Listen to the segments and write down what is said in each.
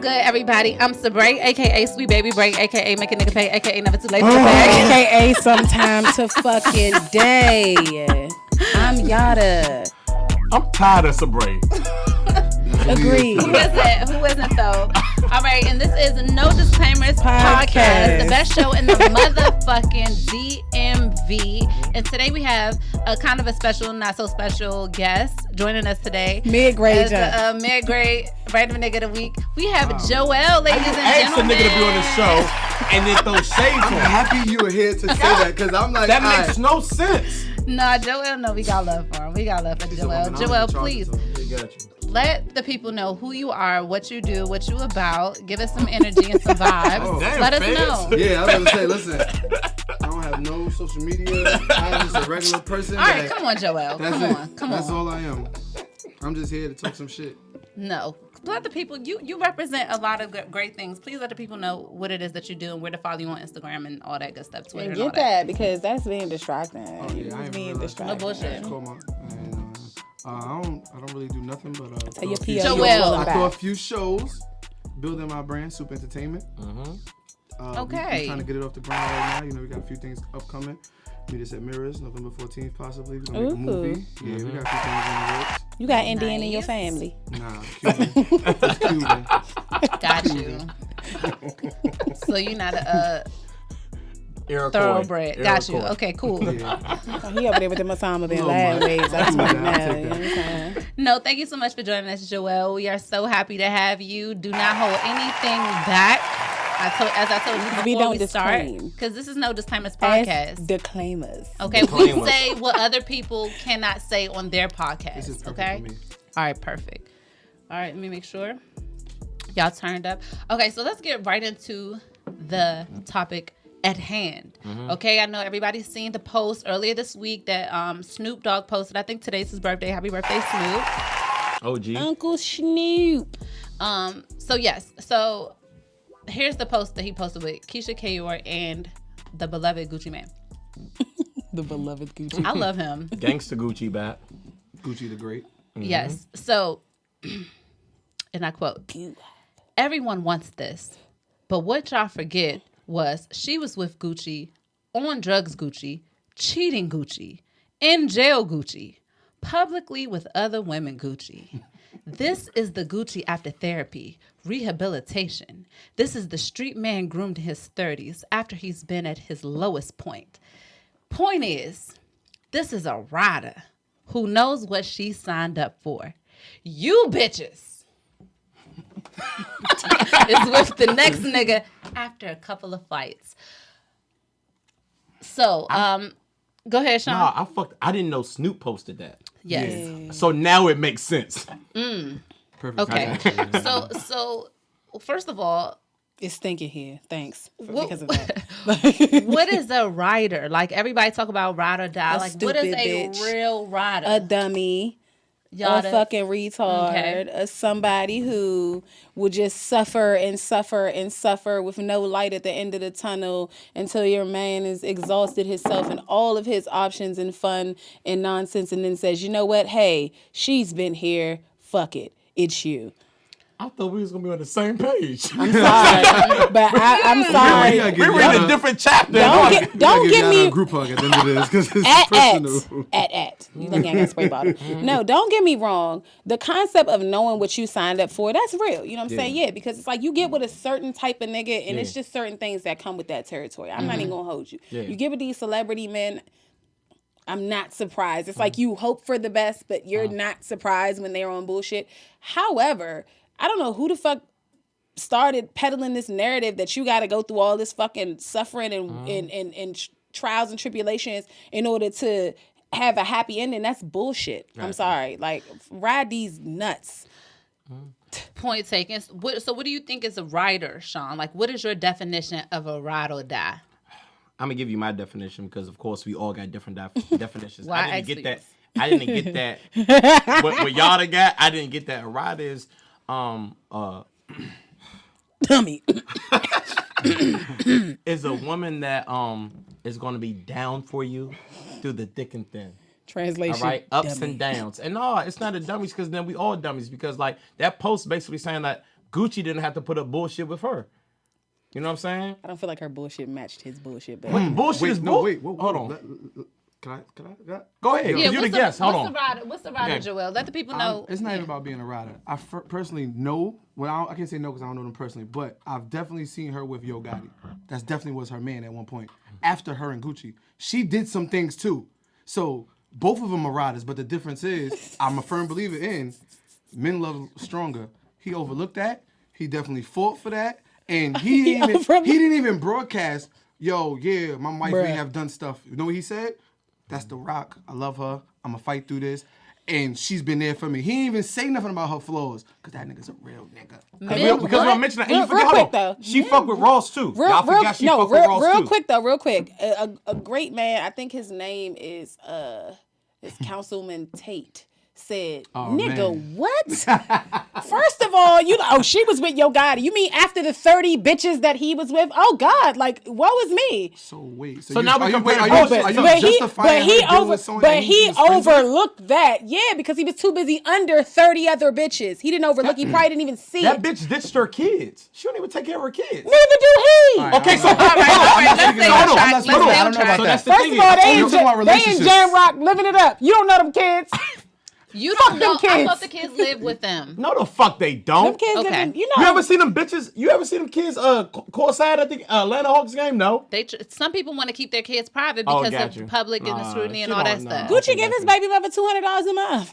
good, everybody? I'm Sabre, aka Sweet Baby Break, aka Make a Nigga Pay, aka Never Too Late to Pay, aka Sometime to Fucking Day. I'm Yadda. I'm tired of Sabre. Agreed. Who isn't though? All right, and this is No Disclaimers Podcast, the best show in the motherfucking DMV. And today we have a kind of a special, not so special guest joining us today. Mid-grade, mid-grade random nigga of the week. We have Joel, ladies and gentlemen. A nigga to be on the show and then throw shade to I'm him. happy you were here to say that because I'm like, that makes no sense. Nah, Joel, no, we got love for him. We got love for Joel. Joel, please. Let the people know who you are, what you do, what you about. Give us some energy and some vibes. Let us know. Yeah, I was going to say, listen, I don't have no social media. I'm just a regular person. All right, come on, Joel. Come on. That's all I am. I'm just here to talk some shit. No. Let the people, you represent a lot of great things. Please let the people know what it is that you do and where to follow you on Instagram and all that good stuff. Twitter and all that because that's being distracting. Oh, yeah, I ain't being distracting. No bullshit. I don't really do nothing but tell your Joel. I throw a few shows, building my brand, Super Entertainment. Okay. We're trying to get it off the ground right now. You know, we got a few things upcoming. Meet us at Mirrors, November 14th, possibly. We're gonna make a movie. Yeah, we got a few things in the works. You got Indian in your family? Nah, Cuban. It's Cuban. Got you. So you're not a thoroughbred. Got you. Okay, cool. Yeah. He over there with the Osama bin Laden ways. I just want to know. You know what I'm saying? No, thank you so much for joining us, Joel. We are so happy to have you. Do not hold anything back. As I told you before we start, because this is No Disclaimers Podcast. Disclaimers. Okay, we say what other people cannot say on their podcast. This is perfect okay? for me. All right, perfect. All right, let me make sure y'all turned up. Okay, so let's get right into the topic at hand. Okay, I know everybody's seen the post earlier this week that Snoop Dogg posted. I think today's his birthday. Happy birthday, Snoop. OG. Uncle Snoop. So here's the post that he posted with Keisha Kayor and the beloved Gucci Mane. The beloved Gucci. I love him. Gangsta Gucci back. Gucci the Great. Yes. So, and I quote, "Everyone wants this, but what y'all forget was she was with Gucci, on drugs Gucci, cheating Gucci, in jail Gucci, publicly with other women Gucci. This is the Gucci after therapy, rehabilitation. This is the street man groomed in his 30s after he's been at his lowest point. Point is, this is a rider who knows what she signed up for. You bitches is with the next nigga after a couple of fights." So, go ahead, Sean. Nah, I didn't know Snoop posted that. Yes. Yeah. So now it makes sense. Perfect. Okay. So first of all, it's stinking here. Thanks because of that. What is a rider? Like everybody talk about ride or die. Like what is a bitch, real rider? A dummy. A fucking retard, somebody who would just suffer and suffer and suffer with no light at the end of the tunnel until your man is exhausted himself and all of his options and fun and nonsense and then says, you know what? Hey, she's been here. Fuck it. It's you. I thought we was going to be on the same page. I'm sorry, but I'm sorry. We were in a different chapter. Don't give me a group hug at the end of this because it's personal. You look like I got spray bottle. No, don't get me wrong. The concept of knowing what you signed up for, that's real. You know what I'm saying? Yeah, because it's like you get with a certain type of nigga and it's just certain things that come with that territory. I'm not even going to hold you. Yeah. You get with these celebrity men, I'm not surprised. It's like you hope for the best, but you're not surprised when they're on bullshit. However, I don't know who the fuck started peddling this narrative that you got to go through all this fucking suffering and trials and tribulations in order to have a happy ending. That's bullshit. Right. I'm sorry. Like, ride these nuts. Point taken. So what do you think is a rider, Sean? Like, what is your definition of a ride or die? I'm going to give you my definition because, of course, we all got different definitions. Well, I didn't get that. What y'all got, I didn't get that. A rider is... dummy is a woman that is going to be down for you through the thick and thin. Translation. All right, ups dummy. and downs. And no, it's not a dummies because then we all dummies because like that post basically saying that Gucci didn't have to put up bullshit with her. You know what I'm saying? I don't feel like her bullshit matched his bullshit. But What bullshit is bullshit? Hold on. Can I? Go ahead. Yeah, You're the guest. Hold on. What's the rider, Okay. Joel? Let the people know. It's not even about being a rider. I personally know. Well, I can't say no because I don't know them personally, but I've definitely seen her with Yo Gotti. That's definitely was her man at one point. After her and Gucci, she did some things too. So both of them are riders, but the difference is, I'm a firm believer in men love stronger. He overlooked that. He definitely fought for that, and he didn't even broadcast. Yo, yeah, my wife, we have done stuff. You know what he said? That's The Rock. I love her. I'm going to fight through this. And she's been there for me. He didn't even say nothing about her flaws. Because that nigga's a real nigga. Because we're mentioning that. And you forget, real quick, hold on. though. She fuck with Ross, too. Y'all forgot she fuck with Ross, real too. quick, though. Real quick. A great man, I think his name is Councilman Tate, said, nigga, man. what? First of all, she was with Yo Gotti. You mean after the 30 bitches that he was with? Oh, God. Like, woe is me. So wait. So now we compare But he overlooked that. Yeah, because he was too busy under 30 other bitches. He didn't overlook. He probably didn't even see That it. bitch ditched her kids. She don't even take care of her kids. Neither do he. Okay, so Let's stay on track. I don't know about So that. that's the First thing. of all, they talking about in relationships. Jam Rock living it up. You don't know them kids. You don't know. them I kids. thought the kids live with them. No, the fuck they don't. Them kids Okay. living, You ever seen them bitches? You ever seen them kids courtside at the Atlanta Hawks game? No. Some people want to keep their kids private Oh, because got of you. public and the scrutiny she and all that don't stuff. know. Gucci give his baby mother $200 a month.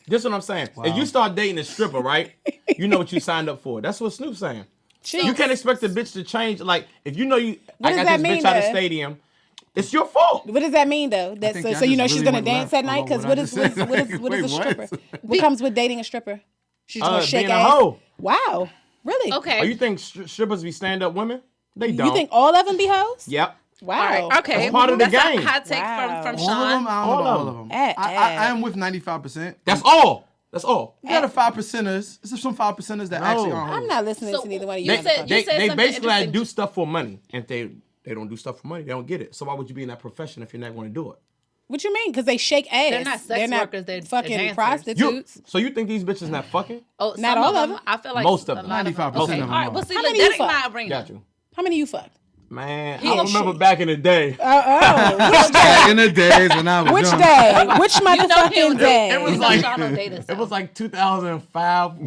This is what I'm saying. If you start dating a stripper, right? You know what you signed up for. That's what Snoop's saying. You can't expect a bitch to change. Like, if you know I does got that this mean, bitch out of though? stadium, it's your fault. What does that mean though? That's think so y'all you know just she's really gonna went dance left at night on because what what I is just said. what is Wait, a what? stripper? What comes with dating a stripper? She's gonna shake being a ass. hoe. Wow, really? Okay. Oh, you think strippers be stand-up women? They don't. You think all of them be hoes? Yep. Wow. All right. Okay. That's part of the That's game. a hot take Wow. from All of them? Sean. I don't know All about of all of them. Eh, I'm with 95%. That's all. That's all. You got a 5%ers. There's some 5%ers that actually aren't I'm hoes. not listening to neither one of you. You said They something basically interesting. do stuff for money. And if they don't do stuff for money, they don't get it. So why would you be in that profession if you're not going to do it? What you mean? Because they shake ass. They're not sex workers, they're fucking dancers. prostitutes. So you think these bitches not fucking? Oh, Not some all of them. them. I feel like Most of a them. lot 95% Okay. of them All right. are. Well, see, How look, many that you ain't fuck? my arena. Got you. How many you fucked? Man, Yeah, I remember shit. back in the day. Which Back in the days when I was Which young. day? Which You know motherfucking him. day? It was You know like- Sean don't date us, It was like 2005,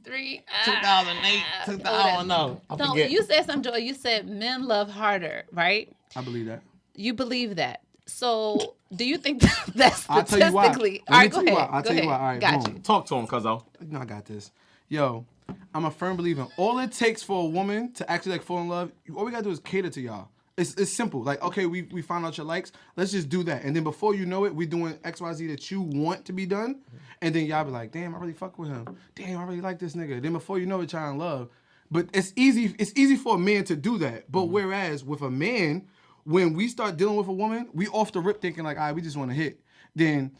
3, 2008, 2000. I don't know. I No, forget. you said something, Joy. You said men love harder, right? I believe that. You believe that. So, do you think that's I'll tell you why. statistically? Let All me right, go tell you ahead. why. I'll Go tell you ahead. why. All right, Got boom. you. Talk to him, cuzzo. No, I got this. Yo, I'm a firm believer. All it takes for a woman to actually like fall in love, all we gotta do is cater to y'all. It's simple. Like, okay, we found out your likes. Let's just do that. And then before you know it, we doing XYZ that you want to be done. And then y'all be like, damn, I really fuck with him. Damn, I really like this nigga. Then before you know it, y'all in love. But it's easy for a man to do that. But whereas with a man, when we start dealing with a woman, we off the rip thinking like, all right, we just want to hit. Then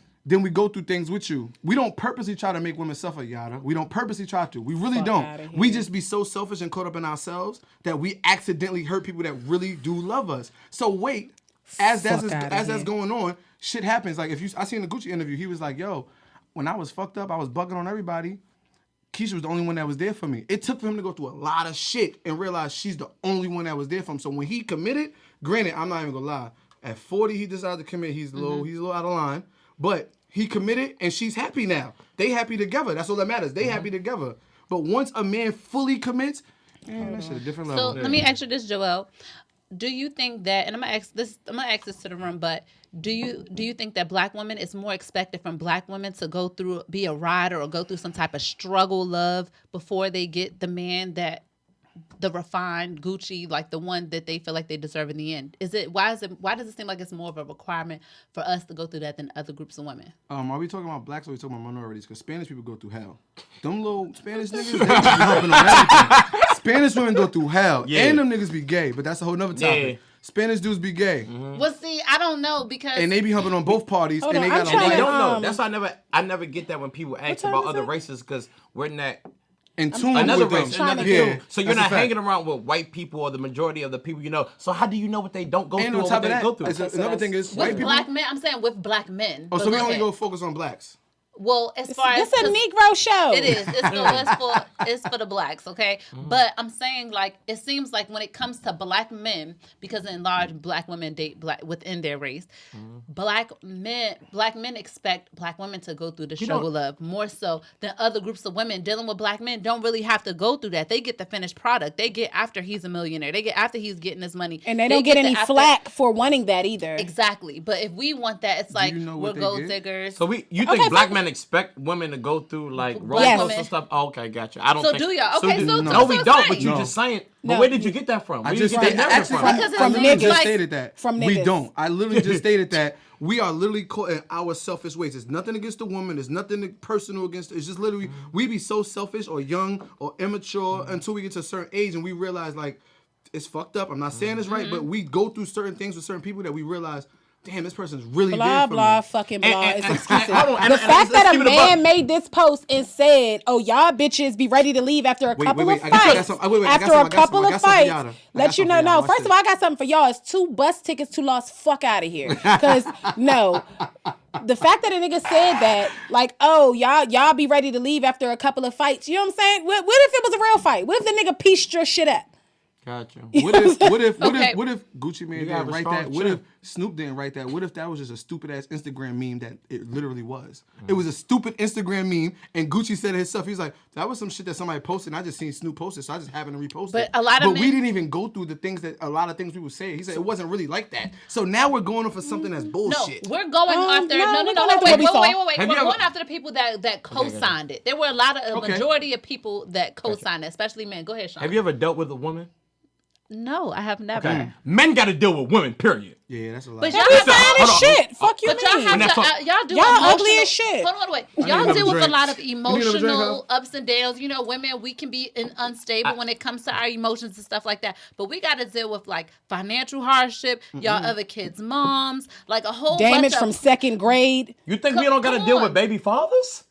we go through things with you. We don't purposely try to make women suffer, Yadda. We don't purposely try to. We really Fuck outta don't. here. We just be so selfish and caught up in ourselves that we accidentally hurt people that really do love us. So wait, as that's here. going on, shit happens. Like I seen the Gucci interview, he was like, yo, when I was fucked up, I was bugging on everybody. Keisha was the only one that was there for me. It took for him to go through a lot of shit and realize she's the only one that was there for him. So when he committed, granted, I'm not even gonna lie, at 40 he decided to commit. He's a little out of line, but he committed and she's happy now. They happy together. That's all that matters. They happy together. But once a man fully commits, man, that shit a different level. So let me ask you this, Joel. Do you think that, and I'm gonna ask this to the room, but do you think that black women, it's more expected from black women to go through, be a rider or go through some type of struggle love before they get the man that the refined Gucci, like the one that they feel like they deserve in the end? Why does it seem like it's more of a requirement for us to go through that than other groups of women? Are we talking about blacks or are we talking about minorities? Because Spanish people go through hell. Them little Spanish niggas, they be jumping on everything. Spanish women go through hell. Yeah. And them niggas be gay, but that's a whole nother topic. Yeah. Spanish dudes be gay. Well, see, I don't know because And they be humping on both parties. Hold and on, they I'm got a trying They to- wife. don't know. That's why I never get that when people ask time about is other it? races because we're not In tune another with them. race, another Yeah, tune. So you're that's a not fact. hanging around with white people or the majority of the people you know. So how do you know what they don't go And through on or top what of they go that, through? another thing is white with people. black men, I'm saying with black men. Oh, But so we go only ahead. go focus on blacks. Well, as far as it's a Negro show. it is. It's for the blacks, okay? But I'm saying like it seems like when it comes to black men, because in large black women date black within their race, black men expect black women to go through the struggle of more so than other groups of women dealing with black men don't really have to go through that. They get the finished product. They get after he's a millionaire. They get after he's getting his money. And they don't get any flack for wanting that either. Exactly. But if we want that, it's like we're gold diggers. So you think black men expect women to go through like roller coaster stuff? Oh, okay, gotcha. I don't think. So do y'all? Okay, no, we don't. But you just saying. But where did you get that from? I just stated that. From niggas. We don't. I literally just stated that. We are literally caught in our selfish ways. It's nothing against the woman. There's nothing personal against. It's just literally we be so selfish or young or immature until we get to a certain age and we realize like it's fucked up. I'm not saying this right, but we go through certain things with certain people that we realize. Damn, this person's really blah big for blah me. Fucking blah. It's excuses. The let's fact that a keep it man above. made this post and said, "Oh, y'all bitches be ready to leave after a couple of fights." After a couple of fights, let you know. No, first of all, I got something for y'all. It's 2 bus tickets to Lost. Fuck out of here. Because no, the fact that a nigga said that, like, oh, y'all be ready to leave after a couple of fights. You know what I'm saying? What if it was a real fight? What if the nigga pieced your shit up? Gotcha. What if Gucci Mane didn't write that? What if Snoop didn't write that? What if that was just a stupid ass Instagram meme that it literally was? It was a stupid Instagram meme, and Gucci said it himself. He's like, that was some shit that somebody posted, and I just seen Snoop post it, so I just happened to repost it. But we didn't even go through the things that a lot of things people say. He said it wasn't really like that. So now we're going for something that's bullshit. No, we're going after. Wait. We're going after the people that co-signed it. There were a majority of people that co-signed it, especially men. Go ahead, Sean. Have you ever dealt with a woman? No, I have never. Okay. Men got to deal with women, period. Yeah, that's a lot. But y'all fine as shit. Fuck you, but y'all mean. Y'all ugly as shit. Hold on, wait. Y'all deal with a lot of emotional ups and downs. You know, women, we can be unstable when it comes to our emotions and stuff like that. But we got to deal with like financial hardship. Y'all other kids' moms, like a whole damage bunch from 2nd grade. You think we don't got to deal with baby fathers?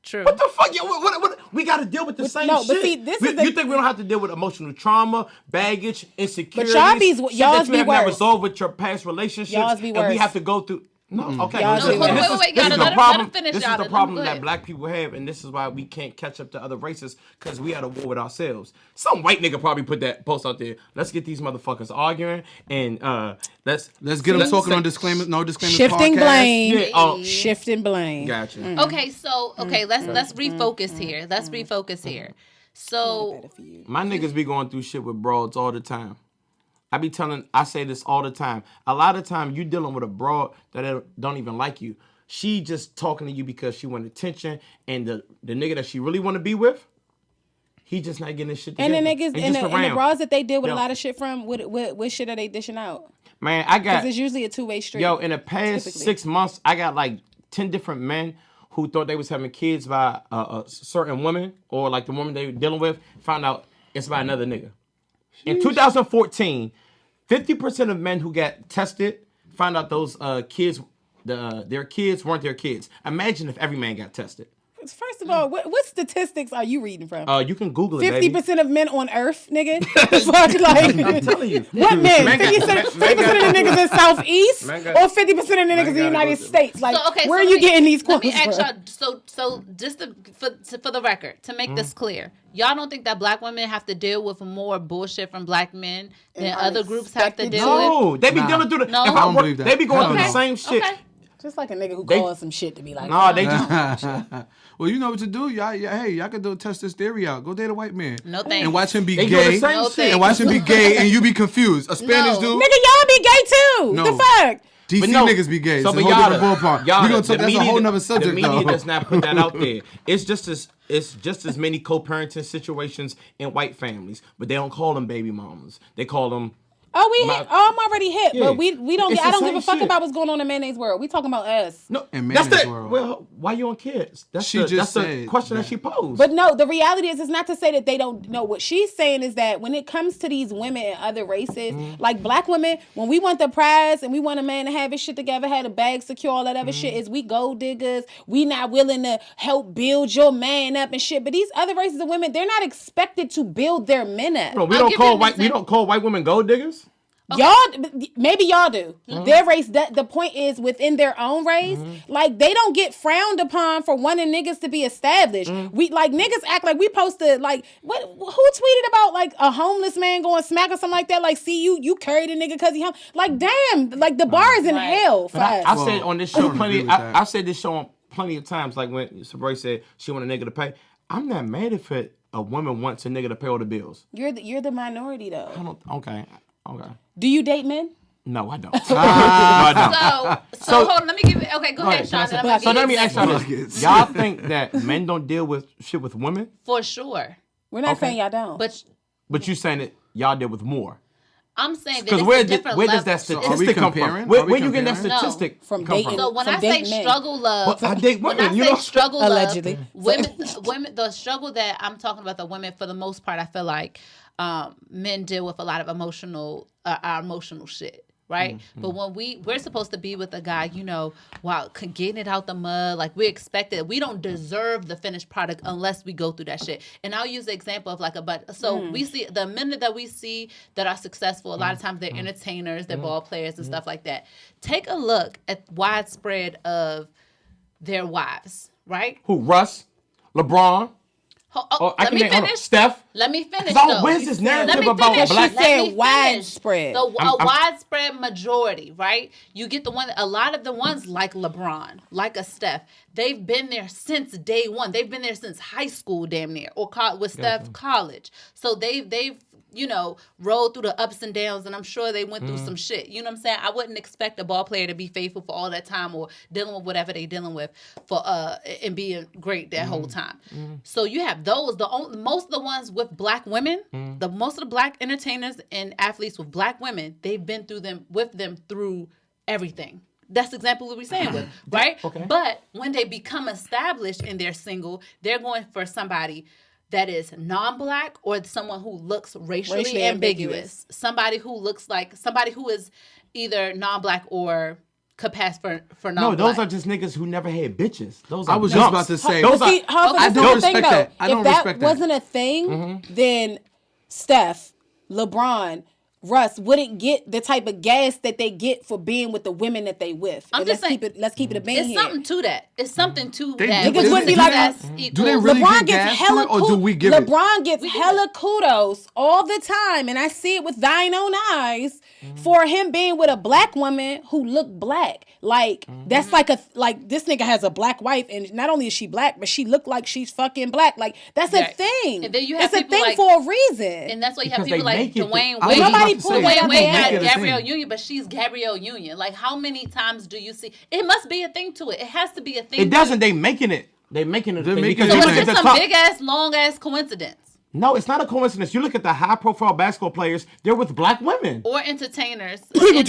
True. What the fuck? What, we got to deal with the same shit. But see, you think we don't have to deal with emotional trauma, baggage, insecurities? But y'all's be worse. Not resolved with your past relationships. Y'all's be worse. And we have to go through. No, okay. Wait, this is the problem Let that black people have, and this is why we can't catch up to other races because we had a war with ourselves. Some white nigga probably put that post out there. Let's get these motherfuckers arguing, and let's get them talking on disclaimers. No disclaimers. Shifting podcast. blame. Yeah, shifting blame. Gotcha. Okay, so let's refocus here. Let's refocus here. So my niggas be going through shit with broads all the time. I say this all the time. A lot of time you dealing with a broad that don't even like you. She just talking to you because she want attention, and the nigga that she really want to be with, he just not getting his shit together. And the niggas and the bras that they deal with a lot of shit from, what shit are they dishing out? Man, I got. Because it's usually a 2-way street. Yo, in the past 6 months, I got like 10 different men who thought they was having kids by a certain woman, or like the woman they were dealing with, found out it's by another nigga. In 2014, 50% of men who got tested found out those kids, their kids weren't their kids. Imagine if every man got tested. First of all, what statistics are you reading from? You can Google it, 50% of men on Earth, nigga? Fuck, like, I'm telling you. What men? 50% of the niggas in Southeast? Or 50% of the niggas in the United States? Like, so, where are you getting these quotes from? Let me ask y'all, so just for the record, to make this clear, y'all don't think that black women have to deal with more bullshit from black men than other groups have to deal with? No, they be dealing through the... No? If I don't believe that. They be going through the same shit. Okay. Just like a nigga who calls some shit to be like, nah, they just... Well, you know what to do. Y'all can test this theory out. Go date a white man. No thanks. And watch him be They gay. no and watch him be gay and you be confused. A Spanish dude. Nigga, y'all be gay too. No. The fuck? DC niggas be gay. So it's a whole different ballpark. That's a whole nother subject, The media does not put that out there. It's just as many co-parenting situations in white families, but they don't call them baby mamas. They call them... I'm already hit, Yeah. but we don't. I don't give a fuck shit. about what's going on in mayonnaise world. We talking about us. No, in that's mayonnaise the world. Well, why you on kids? That's the question that she posed. But no, the reality is, it's not to say that they don't know. What she's saying is that when it comes to these women and other races, like black women, when we want the prize and we want a man to have his shit together, have a bag secure, all that other shit, is we gold diggers. We not willing to help build your man up and shit. But these other races of women, they're not expected to build their men up. No, we don't call white women gold diggers. Y'all, maybe y'all do. Their race, the point is within their own race, like they don't get frowned upon for wanting niggas to be established. We like niggas act like we posted like what? Who tweeted about like a homeless man going smack or something like that? Like, see you carried a nigga because he home. Like, damn, like the bar is in hell for us. I've said on this show plenty. I've said this show on plenty of times. Like when Sabri said she want a nigga to pay. I'm not mad if a woman wants a nigga to pay all the bills. You're the minority though. I don't. Okay. Do you date men? No, I don't. No, I don't. So hold on. Let me give it. Okay, go ahead, Sean. So let me ask y'all this. Y'all think that men don't deal with shit with women? For sure. We're not saying y'all don't. But you saying that y'all deal with more. I'm saying that because where does that statistic come from? Where you getting that statistic from come dating? from? So when I say struggle love, I date women. When I say struggle love, allegedly, women, the struggle that I'm talking about, the women for the most part, I feel like men deal with a lot of emotional shit. Right, but when we're supposed to be with a guy, while getting it out the mud, like we expect it. We don't deserve the finished product unless we go through that shit. And I'll use the example of we see the men that we see that are successful. A lot of times they're entertainers, they're ball players and stuff like that. Take a look at widespread of their wives. Right? Who? Russ, LeBron. Let me finish. Steph. Let me finish. Where's this narrative about black? She said widespread. A widespread majority, right? You get a lot of the ones like LeBron, like a Steph. They've been there since day one. They've been there since high school, damn near, or with Steph, college. So they've rolled through the ups and downs, and I'm sure they went through some shit. You know what I'm saying? I wouldn't expect a ball player to be faithful for all that time or dealing with whatever they dealing with and being great that whole time. So you have those. Most of the ones with black women, most of the black entertainers and athletes with black women, they've been with them through everything. That's exactly what we're saying with, right? Okay. But when they become established and they're single, they're going for somebody that is non-black or someone who looks racially ambiguous. Somebody who is either non-black or could pass for non-black. No, those are just niggas who never had bitches. Those are I was just about to say. I don't respect that. I don't respect that. If that wasn't a thing, then Steph, LeBron, Russ wouldn't get the type of gas that they get for being with the women that they with. Let's keep it a band It's here. something to that. It's something to that. Niggas wouldn't be like us. Do they really LeBron get gets gas for it, or do we give LeBron gets hella kudos all the time, and I see it with thine own eyes for him being with a black woman who looked black. Like that's like this nigga has a black wife, and not only is she black, but she looked like she's fucking black. Like that's a thing. And then you have it's a thing for a reason. And that's why you have people like Dwayne Wade. Nobody put Dwayne Wade got Gabrielle Union, but she's Gabrielle Union. Like how many times do you see? It must be a thing to it. It has to be a thing. It doesn't. They making it. They making it. Because so it's just some big ass, long ass coincidence. No, it's not a coincidence. You look at the high-profile basketball players; they're with black women or entertainers. I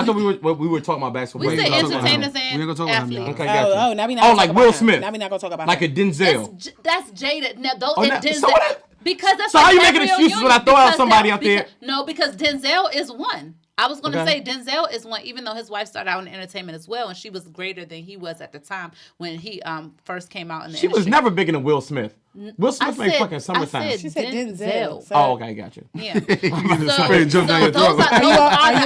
thought we were talking about basketball. We players. said entertainers and athletes. Okay, got you. Oh, now we not. Like Will Smith. Now we not gonna talk about like a Denzel. That's jaded. Now Denzel. Because that's so how you making excuses when I throw out somebody out there? No, because Denzel is one. I was going to say Denzel is one, even though his wife started out in entertainment as well, and she was greater than he was at the time when he first came out in the industry. She was never bigger than Will Smith. Will Smith made fucking Summertime. She said Denzel. Oh, okay, got you. Yeah. Those are the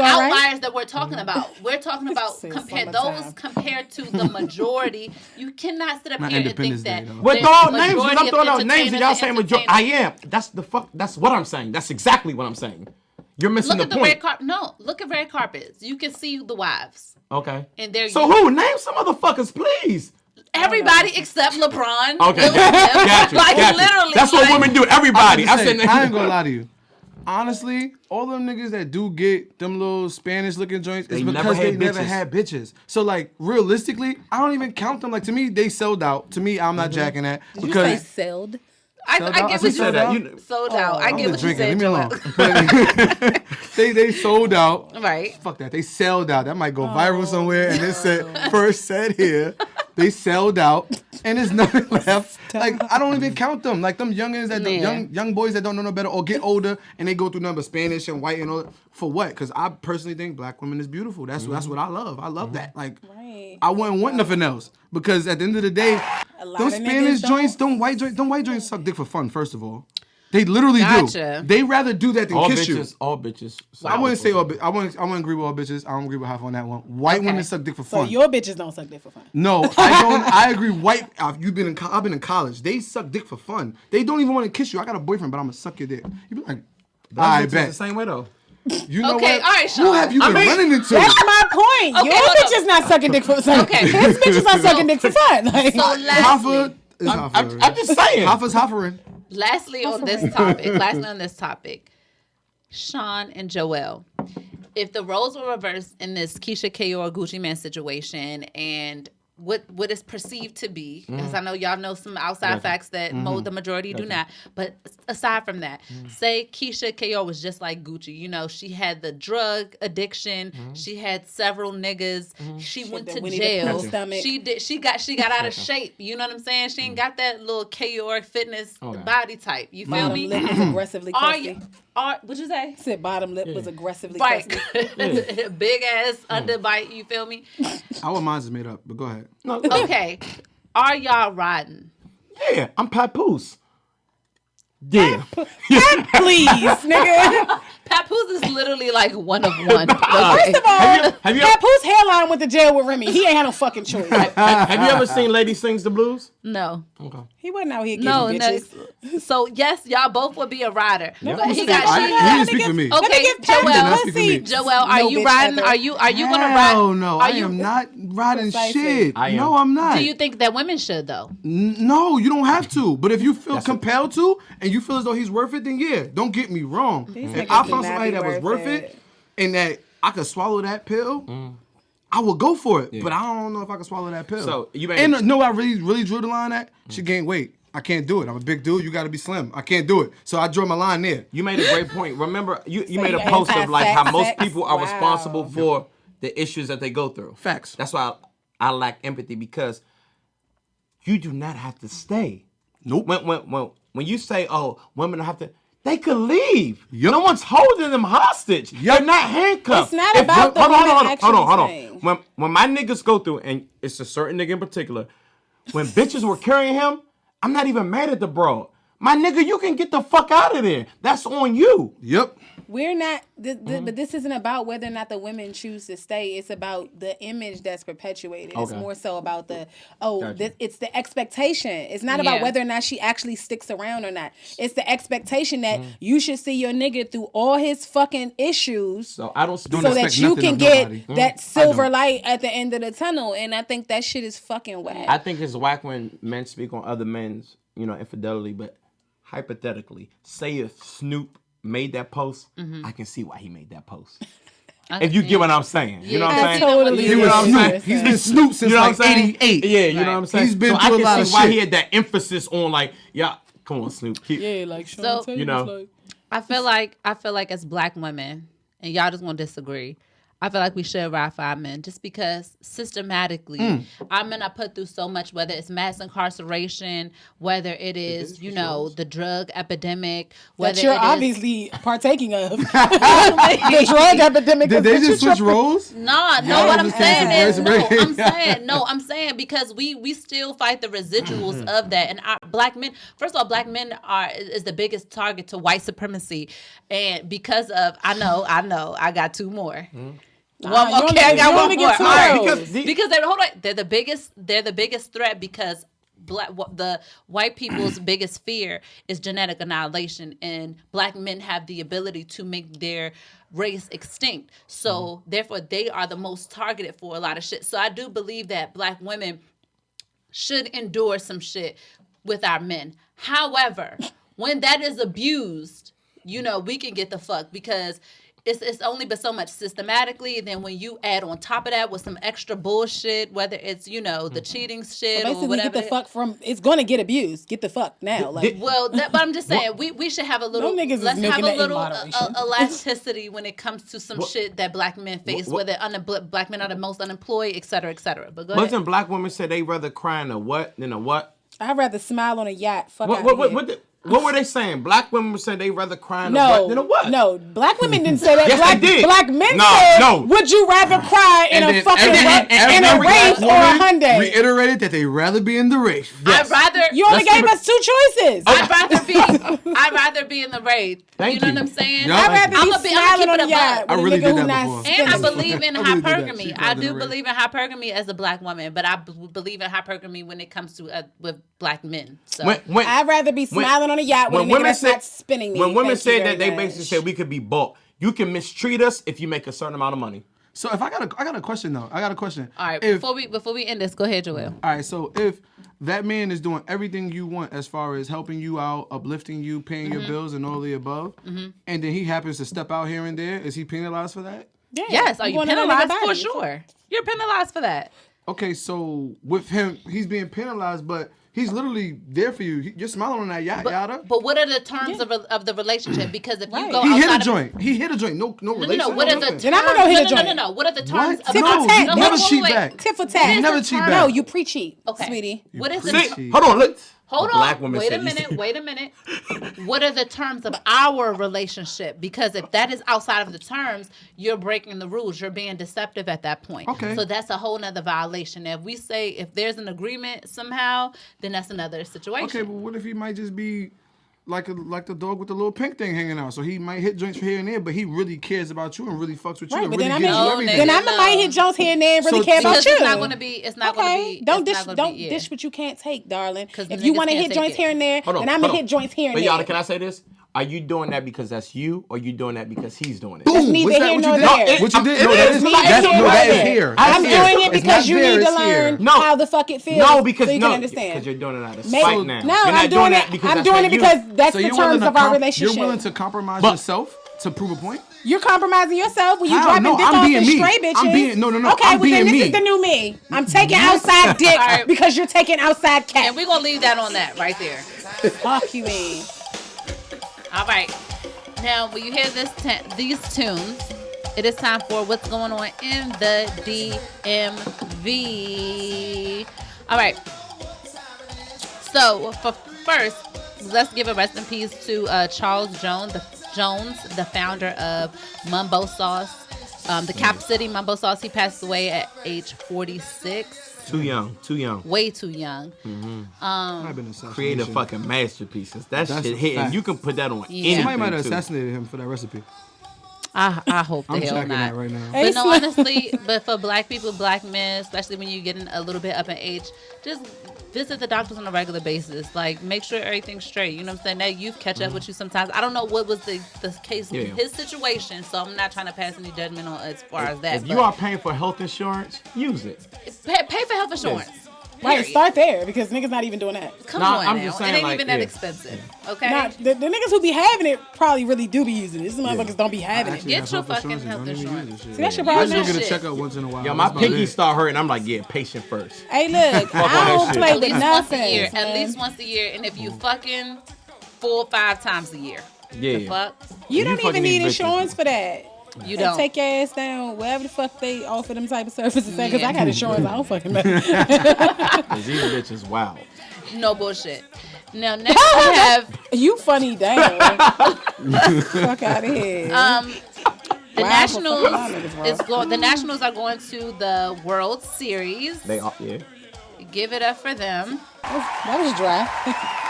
outliers that we're talking about. We're talking about compared to the majority. You cannot sit up here and think that. We're throwing names. I'm throwing out names and y'all saying majority. I am. That's what I'm saying. That's exactly what I'm saying. You're missing the point. Red carpet. No, look at red carpets. You can see the wives. Okay. And they're who? Name some motherfuckers, please. Everybody except LeBron. Okay. Got you. Literally. That's what women do. Everybody. I ain't gonna lie to you. Honestly, all them niggas that do get them little Spanish-looking joints is because they never had bitches. So, like, realistically, I don't even count them. Like, to me, they sold out. To me, I'm not jacking that. Did you say sold? I get what you said. Sold out. I get what you said. Leave me alone. they sold out. Right. Fuck that. They sold out. That might go viral somewhere. And it said first set here. They sold out, and there's nothing left. Like I don't even count them. Like them youngins that young boys that don't know no better or get older and they go through number Spanish and white and all. For what? Because I personally think black women is beautiful. That's what I love. I love that. Like I wouldn't want nothing else because at the end of the day, those Spanish joints, them white joints suck dick for fun. First of all. They literally Gotcha. do. They rather do that than All kiss bitches, you. all bitches. I wouldn't say all. I wouldn't agree with all bitches. I don't agree with half on that one. White women suck dick for So fun. your bitches don't suck dick for fun. No, I don't. I agree. White. I've been in college. They suck dick for fun. They don't even want to kiss you. I got a boyfriend, but I'm gonna suck your dick. You be like, I Bitches bet. the same way though. You know Okay, what? all right, Who Sean. have you been running into? That's my point. Okay, Your hold bitch on. is not sucking dick for fun. Okay. His bitches are sucking dick for fun. Like, So Hoffa lastly, is Hoffa. I'm just saying. Hoffa's Hoffering. lastly on this topic, Sean and Joel, if the roles were reversed in this Keisha Kayor Gucci Man situation, and what is perceived to be, because I know y'all know some outside facts that the majority do not, but aside from that, say Keisha Kayor was just like Gucci. You know, she had the drug addiction, she had several niggas, she went to Winnie the jail, Pooh stomach. she got out of shape. You know what I'm saying? She ain't got that little Kayor fitness body type. You feel bottom me? lip was aggressively crusty. What'd you say? Said bottom lip was aggressively Right. crusty. Big ass underbite, you feel me? Our minds is made up, but go ahead. No, Okay. Are y'all riding? yeah, I'm Papoose. Yeah. Please, nigga. Papoose is literally like one of one. First Okay. of all, have you- Papoose hairline went to jail with Remy. He ain't had no fucking choice. Have you ever seen Lady Sings the Blues? No. Okay. He wasn't out here getting No, bitches. so yes, y'all both would be a rider. But he He got didn't speak for me. Let me Okay, give Pat did not Joel. speak for me. Joel, are No you bitch riding? ever. Are you gonna Hell ride? no, Are I you- am not riding Precisely. shit. I am. No, I'm not. Do you think that women should though? No, you don't have to. But if you feel That's compelled to, and you feel as though he's worth it, then yeah. Don't get me wrong. These If niggas I do found not somebody be that was worth worth it, it. and that I could swallow that pill, I would go for it. But I don't know if I can swallow that pill. So, you made- and no, I really drew the line at. She gained weight. I can't do it. I'm a big dude. You got to be slim. I can't do it. So I drew my line there. You made a great point. Remember, you made you a post of like how most anti-sex? people are Wow. responsible for the issues that they go through. Facts. That's why I lack empathy, because you do not have to stay. Nope. When you say, oh, women have to, they could leave. Yep. No one's holding them hostage. Yep. They're not handcuffed. It's not about the women actually Hold on. staying. When my niggas go through, and it's a certain nigga in particular, when bitches were carrying him, I'm not even mad at the broad. My nigga, you can get the fuck out of there. That's on you. Yep. We're not, but this isn't about whether or not the women choose to stay. It's about the image that's perpetuated. It's Okay. more so about Gotcha. it's the expectation. It's not about Yeah. whether or not she actually sticks around or not. It's the expectation that you should see your nigga through all his fucking issues So I don't Don't so expect that you nothing can of get nobody. that silver don't. light at the end of the tunnel. And I think that shit is fucking whack. I think it's whack when men speak on other men's, infidelity. But hypothetically, say if Snoop made that post, I can see why he made that post. If you get what I'm saying, you know what I'm I saying? totally You get know what I'm what saying? you're He's been Snoop since You know like what I'm saying? 88. Yeah, you know what I'm saying? He's been so through I a can lot of see why shit. he had that emphasis on like, yeah, come on, Snoop. Yeah, like Sean So- Taylor You know. was like, I feel like as black women, and y'all just gonna disagree. I feel like we should ride for our men just because systematically our men are put through so much, whether it's mass incarceration, whether it is, the drug epidemic, whether that you're it is obviously partaking of. The drug epidemic. Did they just switch roles? No, Yeah, what I I'm just saying can't is, separate. I'm saying because we still fight the residuals of that, and our black men. First of all, black men is the biggest target to white supremacy, and because of I know, I got two more. you I only got get one more. two All right, of those. because they're the biggest threat because the white people's biggest fear is genetic annihilation, and black men have the ability to make their race extinct. So therefore, they are the most targeted for a lot of shit. So I do believe that black women should endure some shit with our men. However, when that is abused, we can get the fuck because it's only but so much systematically. Then when you add on top of that with some extra bullshit, whether it's the cheating shit or Basically, whatever. get the fuck from. It's gonna get abused. Get the fuck now. Like, But I'm just saying we should have a little. Them niggas is Let's have making a that in little moderation. elasticity when it comes to some shit that black men face, whether black men are the most unemployed, et cetera, et cetera. But go ahead. Wasn't black women say they rather cry in a what than a what? I'd rather smile on a yacht. Fuck What, out what, here. what, what the, What were they saying? Black women said they rather cry in a butt than a what? No, black women didn't say that. Yes, black, they did. Black men No, said, no. would you rather cry in a fucking in a every Wraith or a Hyundai? reiterated that they rather be in the Wraith. I'd rather. You only gave us 2 choices. I'd rather be in the Wraith. Thank you know you. what I'm saying? Yeah, I'd rather I'ma be be- smiling I'ma on keep the it a yacht buck. with a I really nigga did who that not before. And I spinning. believe in I really did that. hypergamy. She I called it do a rape. believe in hypergamy as a black woman, but I believe in hypergamy when it comes to with black men. So I'd rather be smiling on a yacht with a nigga that's not spinning me. When women Thank you said very that, they much. basically said we could be bought. You can mistreat us if you make a certain amount of money. So if I got a question though. I got a question. all right, If, before we end this, go ahead, Joel. all right, so if that man is doing everything you want as far as helping you out, uplifting you, paying your bills, and all the above, and then he happens to step out here and there, is he penalized for that? Yeah. Yes, are you going on penalized another for body. sure? You're penalized for that. Okay, so with him, he's being penalized, but he's literally there for you. You're smiling on that yacht, Yadda. But what are the terms of the relationship? Because if you Right. go He hit outside a of joint. He hit a joint. No no, relation. what are the nothing. terms? Then I'm gonna go hit a joint. No. What are the What? terms of Tit for No, tat, you no, never wait, cheat wait. back. Tit for What tat. is You never the cheat term? back. No, you pre-cheat, Okay. sweetie. What is pre- the See, Hold on, look. Hold The black woman on. Wait a said you minute. said- Wait a minute. What are the terms of our relationship? Because if that is outside of the terms, you're breaking the rules. You're being deceptive at that point. Okay. So that's a whole nother violation. If we say if there's an agreement somehow, then that's another situation. Okay, but what if he might just be like the dog with the little pink thing hanging out? So he might hit joints here and there, but he really cares about you and really fucks with you Right, and but really then gives you No, everything. nigga. Then I might hit Jones here and there and really So- care about because you. it's not going to be. It's not going to Okay, be. don't it's dish, not gonna don't be, yeah. dish what you can't take, darling. 'Cause If the you niggas want to can't hit take joints it. here and there, Hold on, then I'm hold gonna on. hit joints here and But there. y'all, can I say this? Are you doing that because that's you, or you doing that because he's doing it? Boom. neither What's that? here What nor you did? there. What you did? It No, that is is neither that's here no, nor that is there. here. I'm It's doing it It's because not you there, need to it's here. learn No. how the fuck it feels. No, because so you no, can understand. because you're doing it out of Maybe- spite now. No, You're not I'm doing that it. because I'm that's doing not it you. because that's So the you're willing terms to of our You're relationship. willing to compromise But- yourself to prove a point? You're compromising yourself when you How? dropping No, dick I'm off being and me. stray bitches. I'm being- no. Okay, I'm well then being this me. is the new me. I'm taking outside dick right. because you're taking outside cat. And we're gonna leave that on that right there. Fuck you, man. All right. Now, when you hear these tunes, it is time for what's going on in the DMV. All right. So, first, let's give a rest in peace to Charles Jones, the founder of Mambo Sauce, the Cap City Mambo Sauce. He passed away at age 46. Too young. Way too young. I've been Creative fucking masterpieces. That's That's shit a hitting. fact. You can put that on Yeah. anything. Somebody might have too. assassinated him for that recipe. I hope the I'm hell checking not. that right now. But no, honestly, but for black people, black men, especially when you're getting a little bit up in age, just visit the doctors on a regular basis. Like, make sure everything's straight. You know what I'm saying? That youth catch up with you sometimes. I don't know what was the case with his situation, so I'm not trying to pass any judgment on as far as that. If you are paying for health insurance, use it. pay for health insurance. Right, Period. start there because niggas not even doing that. Come Nah, on I'm now. just saying, it ain't like, even that yeah. expensive. Okay? Nah, the niggas who be having it probably really do be using it. These motherfuckers don't be having it. Actually, Get that's your health fucking insurance. health Don't even insurance. use this shit. See, that's your I problem. just go get a Shit. checkup once in a while. Yo, my That's about pinky it. start hurting. I'm like, yeah, patient first. Hey, look, all I that don't shit. play At with least once nothing. a year. At man. least once a year. And if you fucking 4 or 5 times a year. Yeah. The fuck? You don't fucking even need these bitches. insurance for that. You They don't. take your ass down wherever the fuck they offer them type of services at. Because Yeah. I got insurance, I don't fucking know. 'Cause these bitches wild. No bullshit. Now, next we have You funny, damn. Fuck out of here. the Wow, for Nationals. fucking y'all niggas, bro. The Nationals are going to the World Series. They are, yeah. Give it up for them. That was dry.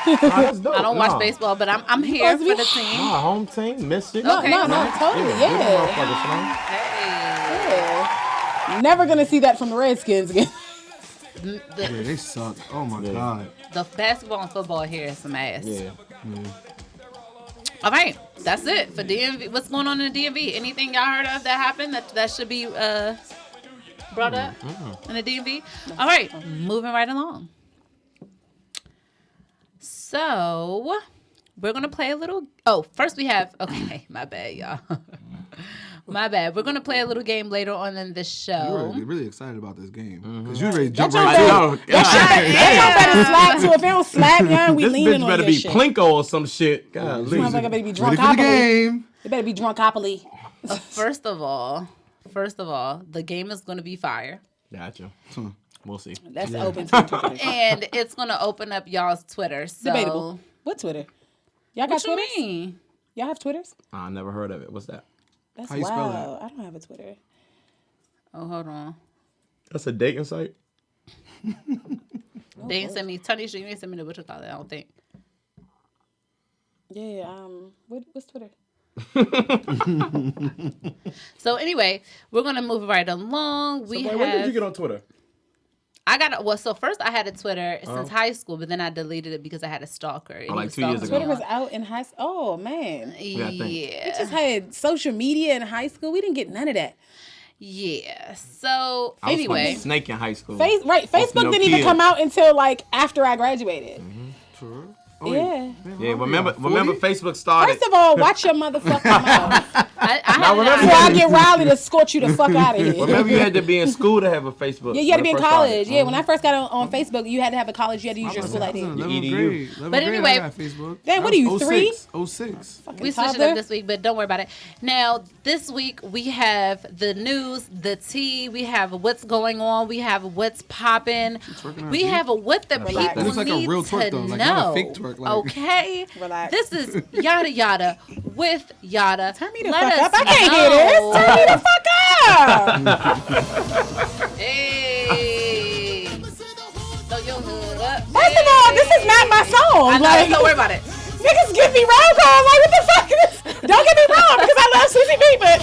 Nah, that's dope. I don't watch Nah. baseball, but I'm here supposed to for be- the team. Nah, home team, missed it. Okay. No, Yeah. totally, good yeah. motherfuckers, man. Hey. Yeah. Never gonna see that from the Redskins again. Yeah, The, they suck. Oh my Yeah. god. the basketball and football here is some ass. Yeah. All right, that's it for DMV. What's going on in the DMV? Anything y'all heard of that happened that should be brought up in the DMV? All right, moving right along. So we're gonna play a little. Oh, first we have. Okay, my bad, y'all. My bad. We're gonna play a little game later on in the show. You're really excited about this game because you ready to That jump jump right I to it. know. That better slap too. If it don't slap, y'all, we This leaning bitch on better your be shit. Plinko or some shit. God, This motherfucker better be Ready drunk for the game. It better be drunk happily. First of all, the game is gonna be fire, Gotcha. We'll see. That's open to interpretation. and it's gonna open up y'all's Twitter. So Debatable. What Twitter? Y'all got What you Twitters? mean? Y'all have Twitters? I never heard of it. What's that? That's How you spell wild. I don't have a Twitter. Oh, hold on. That's a dating site. They didn't send me. Tanisha, you didn't send me the what you call it. I don't think. Yeah. What's Twitter? So anyway, we're gonna move right along. When did you get on Twitter? So first I had a Twitter since high school, but then I deleted it because I had a stalker. And like he was 2 years stalking ago. me Twitter was on- out in high school. Oh, man. Yeah, I think. We just had social media in high school. We didn't get none of that. Yeah. So I was anyway, fucking snake in high school. Facebook no didn't even kids. come out until like after I graduated. True. Oh, Yeah. Yeah, remember 40? Facebook started. First of all, watch your motherfucking mouth. I Now, had remember- Before I get Riley to escort you the fuck out of here. Remember, you had to be in school to have a Facebook. Yeah, you had to be in when it first college. started. Yeah, when I first got on Facebook, you had to have a college. You had to use your school I was in ID. 11th EDU. grade. 11th But grade, anyway- I got Facebook. Dang, what are you, 06, 06. we switched it up this week, but don't worry about it. Now, this week we have the news, the tea, we have what's going on, we have what's popping, twerking on we tea? have what the Relax. people It looks like a need real twerk, to though, like know. not a fake twerk, like- Okay, Relax. this is Yadda Yadda with Yadda. Turn me the Let fuck us up. I can't hear know. this. Turn me the fuck up. Hey, throw your hood up. First of all, this is not my song. I know, Like, don't worry about it. niggas give me roll call. Like, what the fuck is this? Don't get me wrong, because I love Susie B, but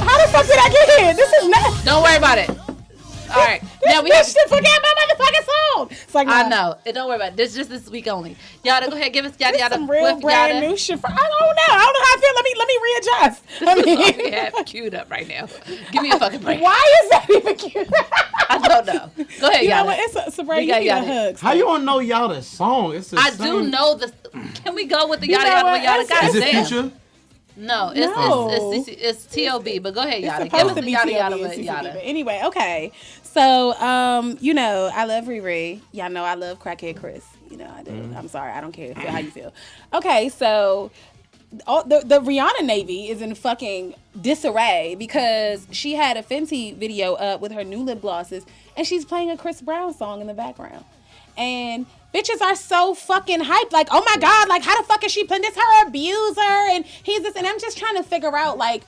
how the fuck did I get here? This is not. Don't worry about it. All right, now we have. Bitch, just forget my motherfucking song. It's like, I nah. know. Don't worry about it. This is just this week only. Yadda, go ahead, give us Yadda This Yadda some real with brand Yadda. new shit. I don't know. I don't know how I feel. Let me readjust. We have queued up right now. Give me a fucking break. Why is that even cute? I don't know. Go ahead, You know Yadda. what? It's Sabrina. We You got need a Yadda. hug. How you don't know y'all the song? It's the I same. do know the. Can we go with the You Yadda know Yadda what? with Yadda? Is God Is it damn. Future? No, No. it's T.O.B. But go ahead, It's Yadda. Give supposed us to the be Yadda TLB Yadda and with CCB, Yadda. but anyway, okay. So, you know, I love Riri. Y'all know I love Crackhead Chris. You know I do. I'm sorry. I don't care. Feel how you feel. Okay, so the Rihanna Navy is in fucking disarray because she had a Fenty video up with her new lip glosses and she's playing a Chris Brown song in the background. And bitches are so fucking hyped. Like, oh my God, like how the fuck is she playing this? Her abuser and he's this. And I'm just trying to figure out, like,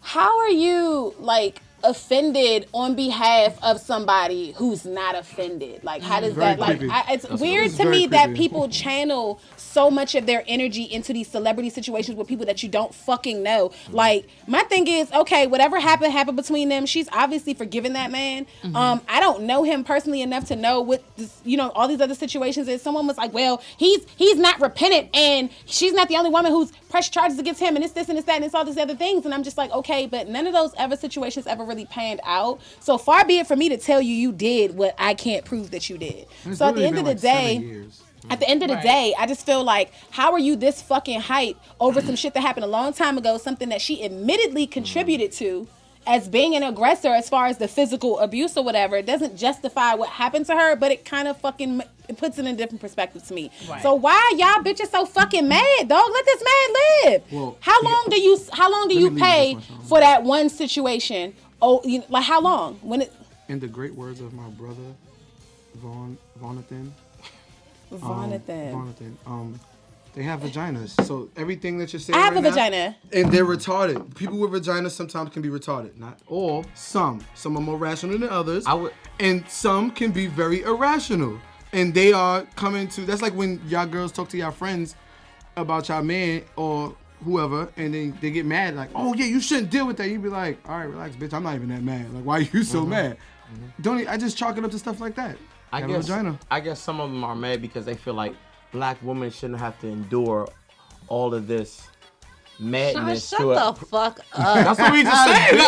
how are you, like, offended on behalf of somebody who's not offended? Like, how does Very that, like, creepy. it's That's weird it's to very me that creepy. people channel so much of their energy into these celebrity situations with people that you don't fucking know. Like, my thing is, okay, whatever happened between them. She's obviously forgiven that man. I don't know him personally enough to know what this, you know, all these other situations is. Someone was like, well, he's not repentant and she's not the only woman who's pressed charges against him and it's this and it's that and it's all these other things. And I'm just like, okay, but none of those ever situations ever really panned out. So far be it for me to tell you did what I can't prove that you did. It's So at the literally end of been the like day, 7 years. at the end of the day, I just feel like, how are you this fucking hype over some shit that happened a long time ago, something that she admittedly contributed to as being an aggressor as far as the physical abuse or whatever? It doesn't justify what happened to her, but it kind of fucking it puts it in a different perspective to me. Right. So why y'all bitches so fucking mad, dog? Let this man live. Well, how long do you Let me leave pay this one, Sean. for that one situation? Oh, like how long? When it In the great words of my brother, Vonathan. Vonathan. They have vaginas. So everything that you're saying I have right a now- vagina. And they're retarded. People with vaginas sometimes can be retarded. Not all. Some. Some are more rational than others. And some can be very irrational. And they are coming to... That's like when y'all girls talk to y'all friends about y'all man or whoever, and they get mad. Like, oh, yeah, you shouldn't deal with that. You be like, all right, relax, bitch. I'm not even that mad. Like, why are you so mad? I just chalk it up to stuff like that. I Have a vagina. guess some of them are mad because they feel like black women shouldn't have to endure all of this madness. Shut to the a, fuck up. That's what we just said.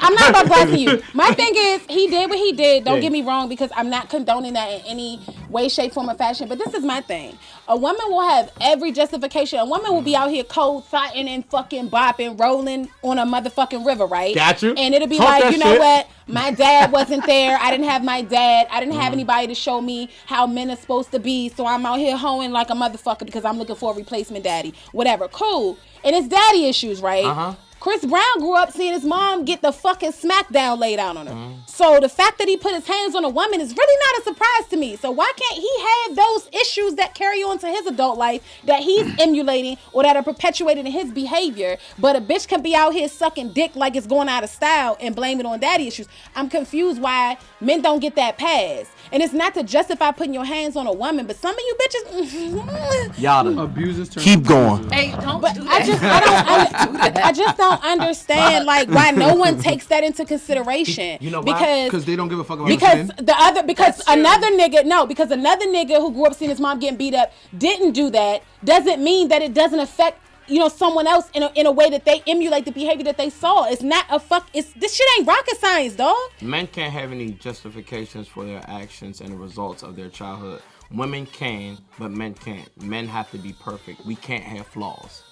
I'm not about blasting you. My thing is, he did what he did. Don't Yeah. get me wrong, because I'm not condoning that in any way, shape, form, or fashion. But this is my thing. A woman will have every justification. A woman will be out here cold fighting and fucking bopping, rolling on a motherfucking river, right? Got you. And it'll be Talk like, that you know shit. what? My dad wasn't there. I didn't have my dad. I didn't have anybody to show me how men are supposed to be. So I'm out here hoeing like a motherfucker because I'm looking for a replacement daddy. Whatever. Cool. And it's daddy issues, right? Chris Brown grew up seeing his mom get the fucking smackdown laid out on her. So the fact that he put his hands on a woman is really not a surprise to me. So why can't he have those issues that carry on to his adult life that he's emulating or that are perpetuated in his behavior, but a bitch can be out here sucking dick like it's going out of style and blame it on daddy issues? I'm confused why men don't get that pass. And it's not to justify putting your hands on a woman, but some of you bitches, Yadda. Abusers turn Keep going. Hey, don't but do that. I just don't understand like why no one takes that into consideration. You know why? Because they don't give a fuck about because men. another nigga who grew up seeing his mom getting beat up didn't do that doesn't mean that it doesn't affect someone else in a way that they emulate the behavior that they saw. It's not this shit ain't rocket science, dog. Men can't have any justifications for their actions and the results of their childhood. Women can, but men can't. Men have to be perfect. We can't have flaws.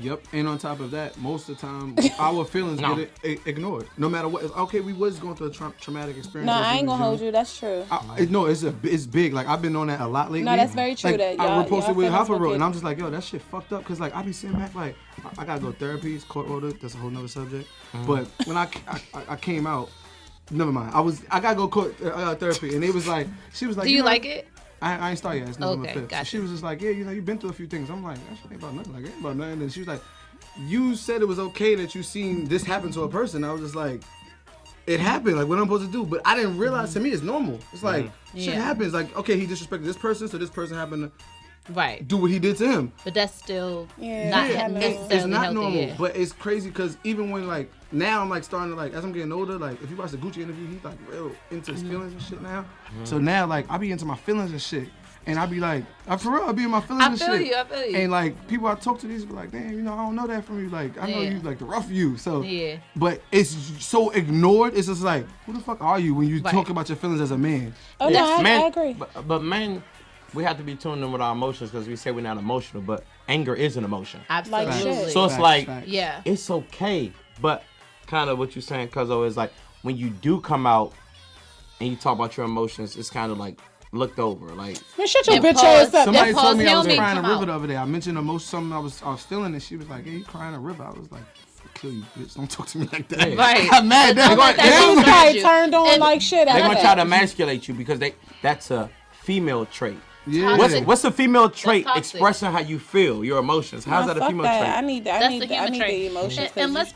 Yep, and on top of that, most of the time, our feelings get ignored. No matter what. Okay, we was going through a traumatic experience. No, I ain't gonna hold you. That's true. It's big. Like, I've been on that a lot lately. No, that's very true. Like, That I reposted with feelings Hopper will and get- I'm just like, yo, that shit fucked up. Cause like, I be sitting back like, I gotta go to therapy. It's court order. That's a whole nother subject. But when I came out, never mind. I gotta go therapy, and it was like, she was like, Do you like it? I ain't started yet. It's November 5th. gotcha. So she was just like, yeah, you've been through a few things. I'm like, that shit ain't about nothing. Like, it ain't about nothing. And she was like, you said it was okay that you seen this happen to a person. I was just like, it happened. Like, what I'm supposed to do? But I didn't realize, to me, it's normal. It's like, shit happens. Like, okay, he disrespected this person, so this person happened to Right. do what he did to him. But that's still not Yeah, necessarily it's not healthy. normal, Yeah. but it's crazy because even when like now I'm like starting to like as I'm getting older, like if you watch the Gucci interview, he's like real into his feelings and shit now. So now like I be into my feelings and shit, and I be like, for real, I be in my feelings and shit. I feel you. And like people I talk to, these be like, damn, I don't know that from you. Like I know Yeah. you like the rough you. So Yeah. but it's so ignored. It's just like, who the fuck are you when you Right. talk about your feelings as a man? Oh no, I Men- agree. But men, we have to be tuned in with our emotions because we say we're not emotional, but anger is an emotion. Absolutely. shit. So it's Facts, like, facts. Yeah. it's okay. But kind of what you're saying, Cuzzo, is like when you do come out and you talk about your emotions, it's kind of like looked over. Like, Man, shut your And bitch pause. ass up. Somebody pause, told me I was he'll crying come a river out. the other day. I mentioned something I was feeling, and she was like, "Hey, you crying a river?" I was like, "I'll kill you, bitch! Don't talk to me like that." Right. I'm mad. Don't let that She was discourage probably you. turned on And- like shit. they're after gonna that. try to emasculate you because that's a female trait. Yeah. Toxic. What's a female trait toxic. expressing how you feel, your emotions? How's Nah, that a fuck female that. trait? I need the human trait. emotions. And 'cause let's.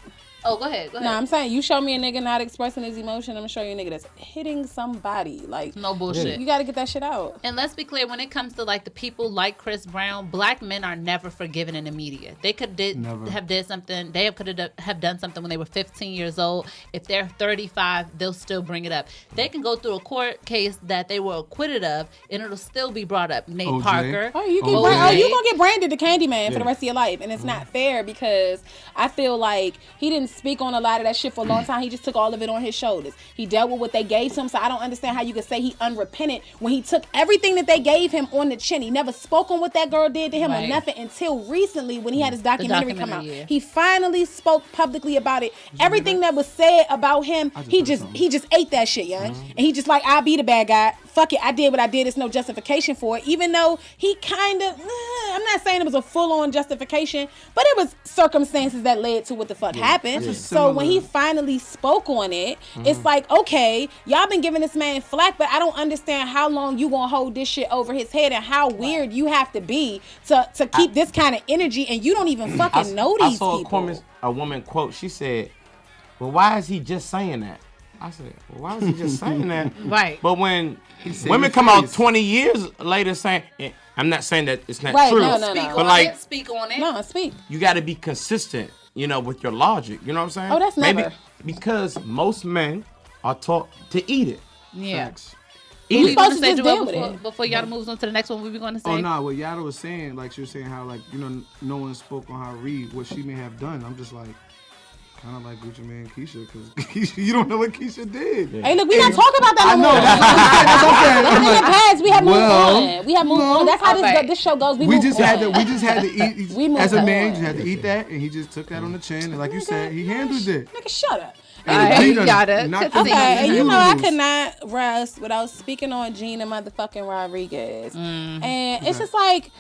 Oh, go ahead. Go ahead. No, I'm saying you show me a nigga not expressing his emotion, I'm gonna show you a nigga that's hitting somebody. Like, No bullshit. you gotta get that shit out. And let's be clear, when it comes to like the people like Chris Brown, black men are never forgiven in the media. They Never. have did something. They could have done something when they were 15 years old. If they're 35, they'll still bring it up. They can go through a court case that they were acquitted of, and it'll still be brought up. Nate OJ. Parker. Oh, you Oh, you gonna get branded the Candyman for the Yeah. rest of your life, and it's not fair because I feel like he didn't speak on a lot of that shit for a long time. He just took all of it on his shoulders. He dealt with what they gave to him, so I don't understand how you could say he unrepentant when he took everything that they gave him on the chin. He never spoke on what that girl did to him or Right. nothing until recently when he had his documentary come out. documentary, yeah. He finally spoke publicly about it. Everything that was said about him, he put it just on. he just ate that shit, young. And he just like, I'll be the bad guy. Fuck it, I did what I did. It's no justification for it. Even though he kind of, I'm not saying it was a full-on justification, but it was circumstances that led to what the fuck happened. That's a So when he similar- finally spoke on it, it's like, okay, y'all been giving this man flack, but I don't understand how long you gonna hold this shit over his head and how weird you have to be to keep this kind of energy, and you don't even fucking know I these saw people. a woman quote. She said, "Well, why is he just saying that?" I said, "Well, why is he just saying that?" Right. But when said women his come out face. 20 years later saying, I'm not saying that it's not Right, true, no. Speak but on like it. Speak on it. No, speak. you got to be consistent, with your logic. You know what I'm saying? Oh, that's Maybe never. because most men are taught to eat it. Yeah. Facts. What Eat you it. gonna supposed to say, just Joel, deal with before, it. before Yadda moves on to the next one? What we going to say? Oh no, what Yadda was saying, like she was saying how like no one spoke on how Reed what she may have done. I'm just like kind of like Gucci Man Keisha because you don't know what Keisha did. Hey, look, we not talking about that I no know. more. That's It's in the past. We have moved Well, on. We have moved on. That's how Okay. this show goes. We We move just on. had to eat We moved as a man. on. You just had to eat that, and he just took that on the chin, and like you said, he handled it. Nigga, shut up. Alright, He done Yadda, knocked continue. him Okay, and you know I loose. could not rest without speaking on Gina motherfucking Rodriguez. And it's just like,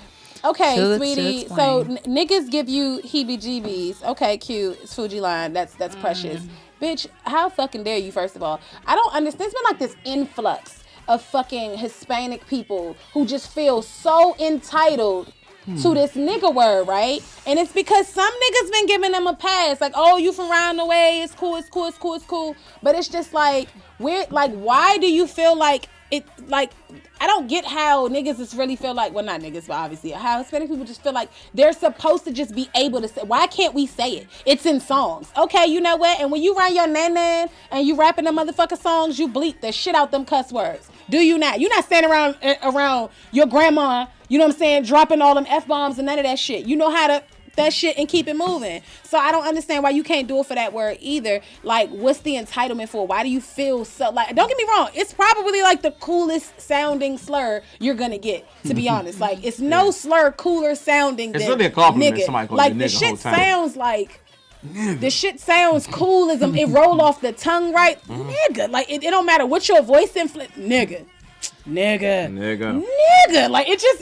Okay, To sweetie. explain. So niggas give you heebie-jeebies. Okay, cute. It's Fuji line. That's precious. Bitch, how fucking dare you, first of all? I don't understand. There's been like this influx of fucking Hispanic people who just feel so entitled to this nigga word, right? And it's because some niggas been giving them a pass. Like, oh, you from round the way. It's cool, it's cool, it's cool, it's cool. But it's just like, why do you feel like it, like, I don't get how niggas just really feel like, well, not niggas, but obviously, how Hispanic people just feel like they're supposed to just be able to say, why can't we say it? It's in songs. Okay, you know what? And when you run your nan and you rapping them motherfucking songs, you bleep the shit out them cuss words. Do you not? You not standing around your grandma, you know what I'm saying, dropping all them F-bombs and none of that shit. You know how to that shit and keep it moving. So I don't understand why you can't do it for that word either. Like, what's the entitlement for? Why do you feel so, like, don't get me wrong, it's probably like the coolest sounding slur you're gonna get, to be honest. Like, it's no slur cooler sounding than It's really a compliment. nigga. Somebody calls Like, you the nigga the whole shit time. sounds like, the shit sounds cool as it roll off the tongue right. Nigga, like, it don't matter what your voice inflect. Nigga. Like, it just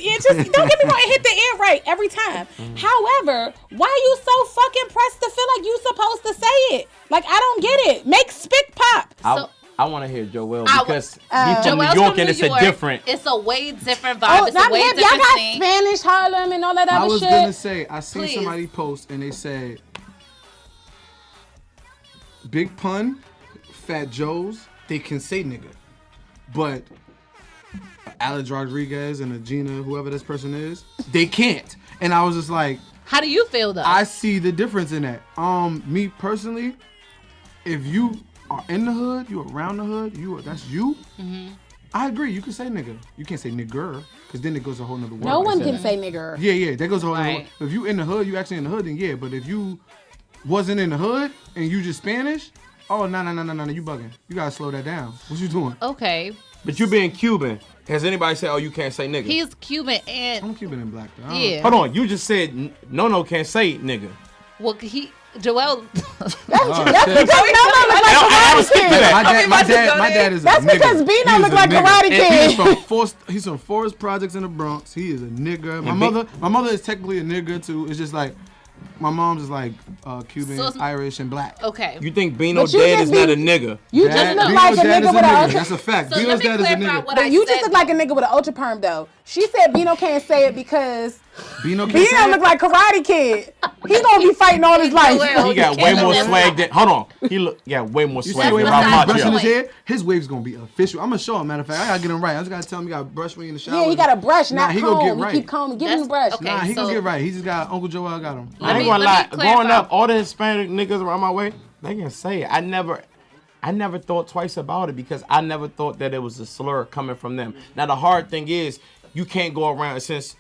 don't get me wrong, it hit the ear right every time. However, why you so fucking pressed to feel like you supposed to say it? Like, I don't get it. Make spit pop. I want to hear Joel because he's from Joel's New York from and New it's York. a different. It's a way different vibe. Oh, It's a not way him. Y'all different got thing. Spanish Harlem and all that I other was shit. gonna say, I seen Please. somebody post and they said, Big Pun, Fat Joe's, they can say nigga, but Alex Rodriguez and a Gina, whoever this person is, they can't. And I was just like, How do you feel though? I see the difference in that. Me personally, if you are in the hood, you around the hood, that's you. I agree. You can say nigga. You can't say nigger because then it goes a whole nother word. No one like can that. say nigger. Yeah, that goes a whole nother Right. word. If you in the hood, you actually in the hood, then yeah. But if you wasn't in the hood and you just Spanish, oh no, you bugging. You gotta slow that down. What you doing? Okay. But you being Cuban, has anybody said, oh, you can't say nigga? He's Cuban and I'm Cuban and black though. yeah. Hold on, you just said no can't say nigga. Well, Joel. That's because Nolo look like Karate Kid. My dad is a That's nigga. because Bino He is look a like nigga. Karate And Kid. he's from Forest Projects in the Bronx. He is a nigga. And My mother is technically a nigga too. It's just like my mom's is like Cuban, So it's- Irish, and black. Okay. You think Bino's But you dad just is not a be- nigga? You Dad- just look Bino's like a dad is nigga with a. That's a fact. So Bino's let me dad is a clarify nigga. what I You said. just look like a nigga with an ultra perm though. She said Bino can't say it because Bino can't Bino say look it? like Karate Kid. He gonna be fighting all his life. Joel. He got You way can't more look at swag than. Hold on, he got way more You see swag the way than That's Ralph not brushing Macchio. his hair? His wave's gonna be official. I'm gonna show him. Matter of fact, I gotta get him right. I just gotta tell him he gotta brush when he in the shower. Yeah, he got a brush, Nah, not he comb. gonna get He right. keep combing. Give him the That's- brush. okay. Nah, he so- gonna get right. He just got Uncle Joel got him. I ain't me- gonna let lie. me Growing clarify. up, all the Hispanic niggas around my way, they can say it. I never thought twice about it because I never thought that it was a slur coming from them. Now the hard thing is, you can't go around since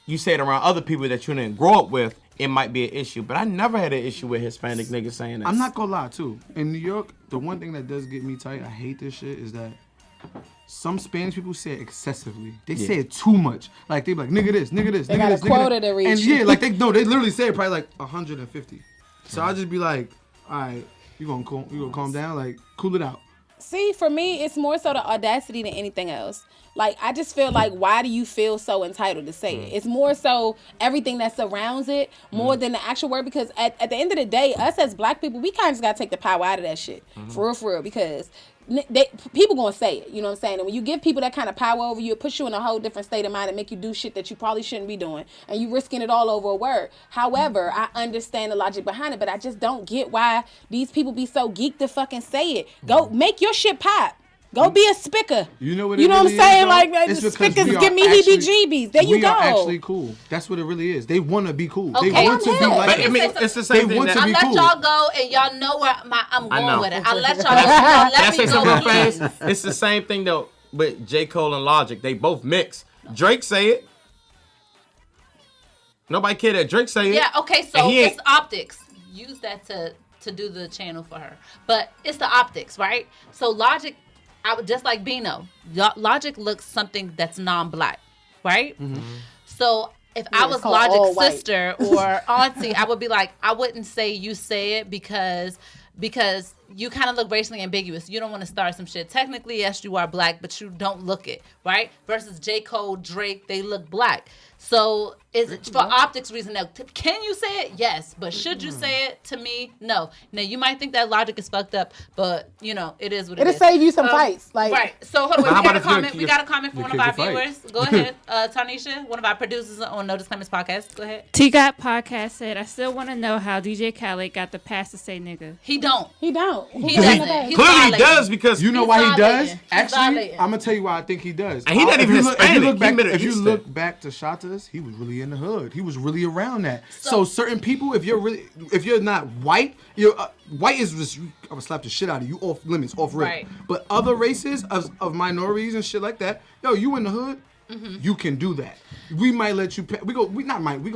you say it around other people that you didn't grow up with. It might be an issue, but I never had an issue with Hispanic niggas saying that. I'm not gonna lie too. In New York, the one thing that does get me tight, I hate this shit, is that some Spanish people say it excessively. They say it too much. Like they be like, nigga this, nigga this, They nigga got this, a nigga quota that. to reach. And yeah, like they literally say it probably like 150. So I just be like, all right, you gonna calm down, like cool it out. See, for me, it's more so the audacity than anything else. Like, I just feel like, why do you feel so entitled to say it? It's more so everything that surrounds it more than the actual word. Because at the end of the day, us as black people, we kind of just got to take the power out of that shit. For real. Because people going to say it. You know what I'm saying? And when you give people that kind of power over you, it puts you in a whole different state of mind and make you do shit that you probably shouldn't be doing. And you risking it all over a word. However, I understand the logic behind it, but I just don't get why these people be so geeked to fucking say it. Go make your shit pop. Go be a spicker. You know what? You know what I'm really saying? is, Like, though? It's because spickers we are give me actually- heebie-jeebies. There you we go. are actually cool. That's what it really is. They want to be cool. Okay, They want to I'm be him. like But us. I mean, it's the same They thing want that to I be let cool. y'all go, and y'all know where I'm I going know. with it. I let y'all Can I let say me something go. fast? It's the same thing though with J. Cole and Logic. They both mix. Drake say it. Nobody care that Drake say it. Yeah. Okay. And So he ain't- it's optics. Use that to do the channel for her, but it's the optics, right? So Logic, I would just like Bino. Logic looks something that's non-black, right? So if I it's was called all Logic's white. sister or auntie, I would be like, I wouldn't say you say it because because you kind of look racially ambiguous. You don't want to start some shit. Technically, yes, you are black, but you don't look it, right? Versus J. Cole, Drake, they look black. So is it for optics reason? Now, can you say it? Yes. But should you say it? To me, no. Now, you might think that logic is fucked up, but, you know, it is what it is. It'll save you some fights. Like, right. So, hold on. How We got about a if you're- comment. We got a comment from one of our kick your viewers. Go ahead. Tanisha, one of our producers on No Disclaimers Podcast. Go ahead. T-Got Podcast said, I still want to know how DJ Khaled got the pass to say nigga. He don't. he don't. He doesn't. He's Clearly he violating. does because You know He's why he violating. does? He's Actually, violating. I'm gonna tell you why I think he does. And he not If even you look- Hispanic. If you look He back, Middle if you Eastern. look back to Shatta's, he was really in the hood. He was really around that. So certain people, if you're not white, you're white is just I'm gonna slap the shit out of you off limits, off rip. Right. But other races of minorities and shit like that, yo, you in the hood, you can do that. We might let you pass. We gonna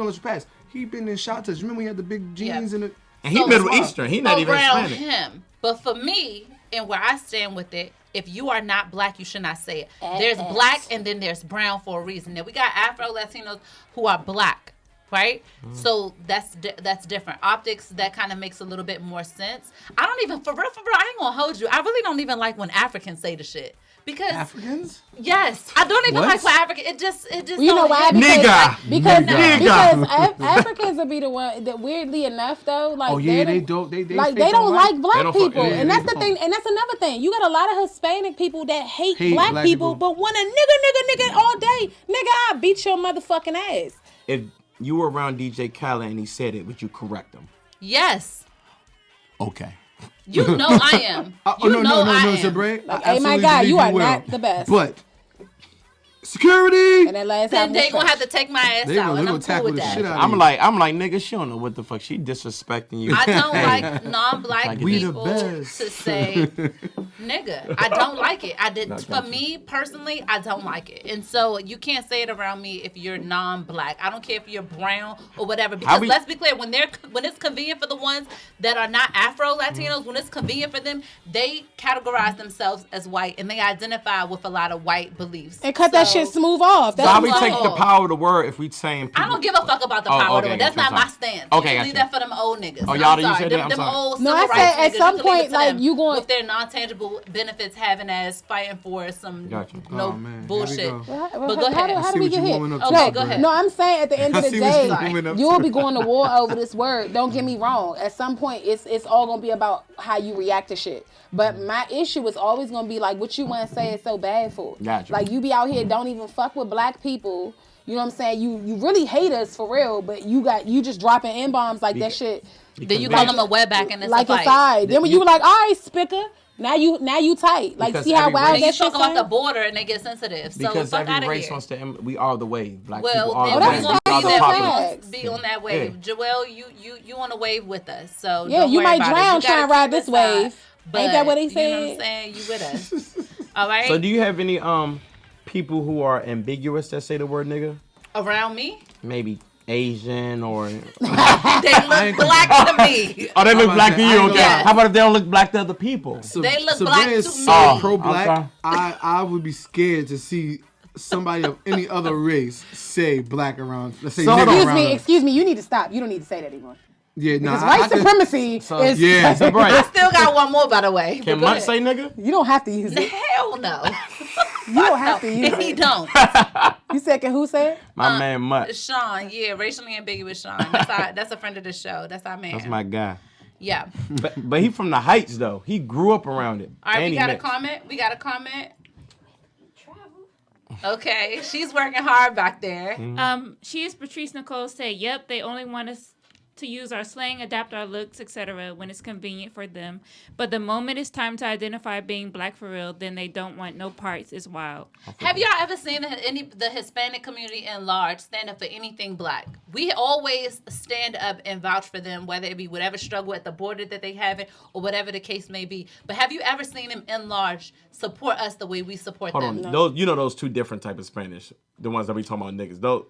let you pass. He been in Shatta's. Remember we had the big jeans and the. and he So Middle smart. Eastern. He not even around Hispanic. him. But for me, and where I stand with it, if you are not black, you should not say it. There's black and then there's brown for a reason. Now we got Afro Latinos who are black, right? So that's different. Optics, that kind of makes a little bit more sense. I don't even, for real, I ain't gonna hold you. I really don't even like when Africans say the shit. Because Africans? yes, I don't even What? like when African. It just You know don't why? hit me. Nigga. Because Nigga. Africans will be the one that, weirdly enough, though, like Oh yeah, they don't. don't. They Like fake they don't white. like black They don't fuck- people, yeah, and they that's the don't. thing, and that's another thing. You got a lot of Hispanic people that hate black black people, people. but want a nigga all day. Nigga, I beat your motherfucking ass. If you were around DJ Khaled and he said it, would you correct him? Yes, Okay. you know I am. You know no, I am. Sabre. Like, I hey, my absolutely guy, believe you are will. not the best. But security. And that last Then time they was gonna have trash. to take my ass They out, gonna and I'm cool tackle with the that. shit out of I'm you. like, nigga, she don't know what the fuck. She disrespecting you. I don't like non-black We the people best. to say nigga. I don't like it. I did for me personally, I don't like it. And so you can't say it around me if you're non-black. I don't care if you're brown or whatever. Because let's be clear, when it's convenient for the ones that are not Afro Latinos, when it's convenient for them, they categorize themselves as white and they identify with a lot of white beliefs. And cut that So- shit smooth off. So how That's we what I'm take saying. the power of the word if we saying people? I don't give a fuck about the Oh, power okay, of it. That's gotcha, not my I'm sorry. stance. Okay, You gotcha. leave that for them old niggas. Oh, I'm y'all, you sorry. said that? I'm Them sorry. old No, civil I rights said at niggas, some you can leave it point, to like, them you going- with their non-tangible benefits having as fighting for some Gotcha. no Oh, man. Here we bullshit. go. But go ahead. How see do we what get you here? warming up to, Okay, No, go ahead. no, I'm saying at the end of I the see what day, you warming up you will to. be going to war over this word. Don't get me wrong. At some point, it's all gonna be about how you react to shit. But my issue is always gonna be like, what you want to say is so bad for. Gotcha. Like you be out here, don't even fuck with black people. You know what I'm saying? You really hate us for real, but you just dropping N-bombs like that shit. Then you call them a wetback and it's Like a fight. aside. Then when you were like, all right, Spicker, now you tight. Like Because see how every wild Then that you shit talk about the sound? border and they get sensitive. So Because fuck out every of race here. wants to. We are the wave. Black Well, people are then the we're wave. that's gonna We be are the there. We're popular. facts. gonna be on that wave. Yeah. Joelle, you on a wave with us. So Yeah, don't you worry might about it. drown You trying to gotta ride keep this it aside. wave. Ain't that what they You know what I'm said? saying? You with us. All right. So do you have any people who are ambiguous that say the word nigga? Around me, Maybe Asian or they look black to me. oh, they look about black to that? I you. ain't Okay. gonna- How about if they don't look black to other people? They look Sabrina black is to so me. I'm pro-black. sorry. I would be scared to see somebody of any other race say black around. Let's say So hold nigga on. around us. Excuse me, you need to stop. You don't need to say that anymore. Yeah, nah, Because white supremacy is. yeah, So, bro, I still got one more, by the way. can But go Mutt ahead. say nigga? You don't have to use it. Hell no. You don't have to use He it. don't. You said, can who say it? My man Mutt. Sean, yeah, racially ambiguous Sean. That's a friend of the show. That's our man. That's my guy. Yeah. But he from the Heights though. He grew up around it. All right, And we he got a mixed. comment. We got a comment. Okay, she's working hard back there. She is Patrice Nicole say, yep, they only want us to use our slang, adapt our looks, etc. when it's convenient for them. But the moment it's time to identify being black for real, then they don't want no parts. It's wild. Have y'all ever seen the Hispanic community in large stand up for anything black? We always stand up and vouch for them, whether it be whatever struggle at the border that they have it or whatever the case may be. But have you ever seen them in large support us the way we support Hold them? on. Those those two different type of Spanish. The ones that we talking about niggas. Those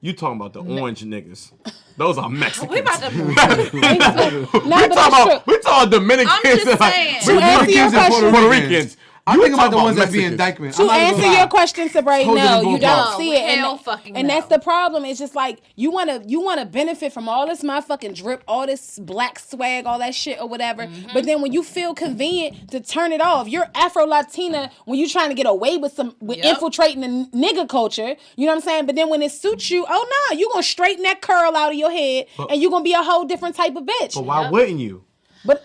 you talking about the orange niggas. Those are Mexicans. We about to No, but that's true. we talking Dominicans. I'm just and, like, saying. we To answer your Dominicans and question- Puerto Ricans. I think about the ones that be messages. indictment. To I'm not gonna answer lie. your question, Sabre, Hold it no, in you both don't parts. see it, Hell fucking and no. that's the problem. It's just like you wanna benefit from all this motherfucking drip, all this black swag, all that shit or whatever. But then when you feel convenient to turn it off, you're Afro Latina when you trying to get away with infiltrating the nigga culture. You know what I'm saying? But then when it suits you, oh no, you gonna straighten that curl out of your head, and you gonna be a whole different type of bitch. But why wouldn't you? But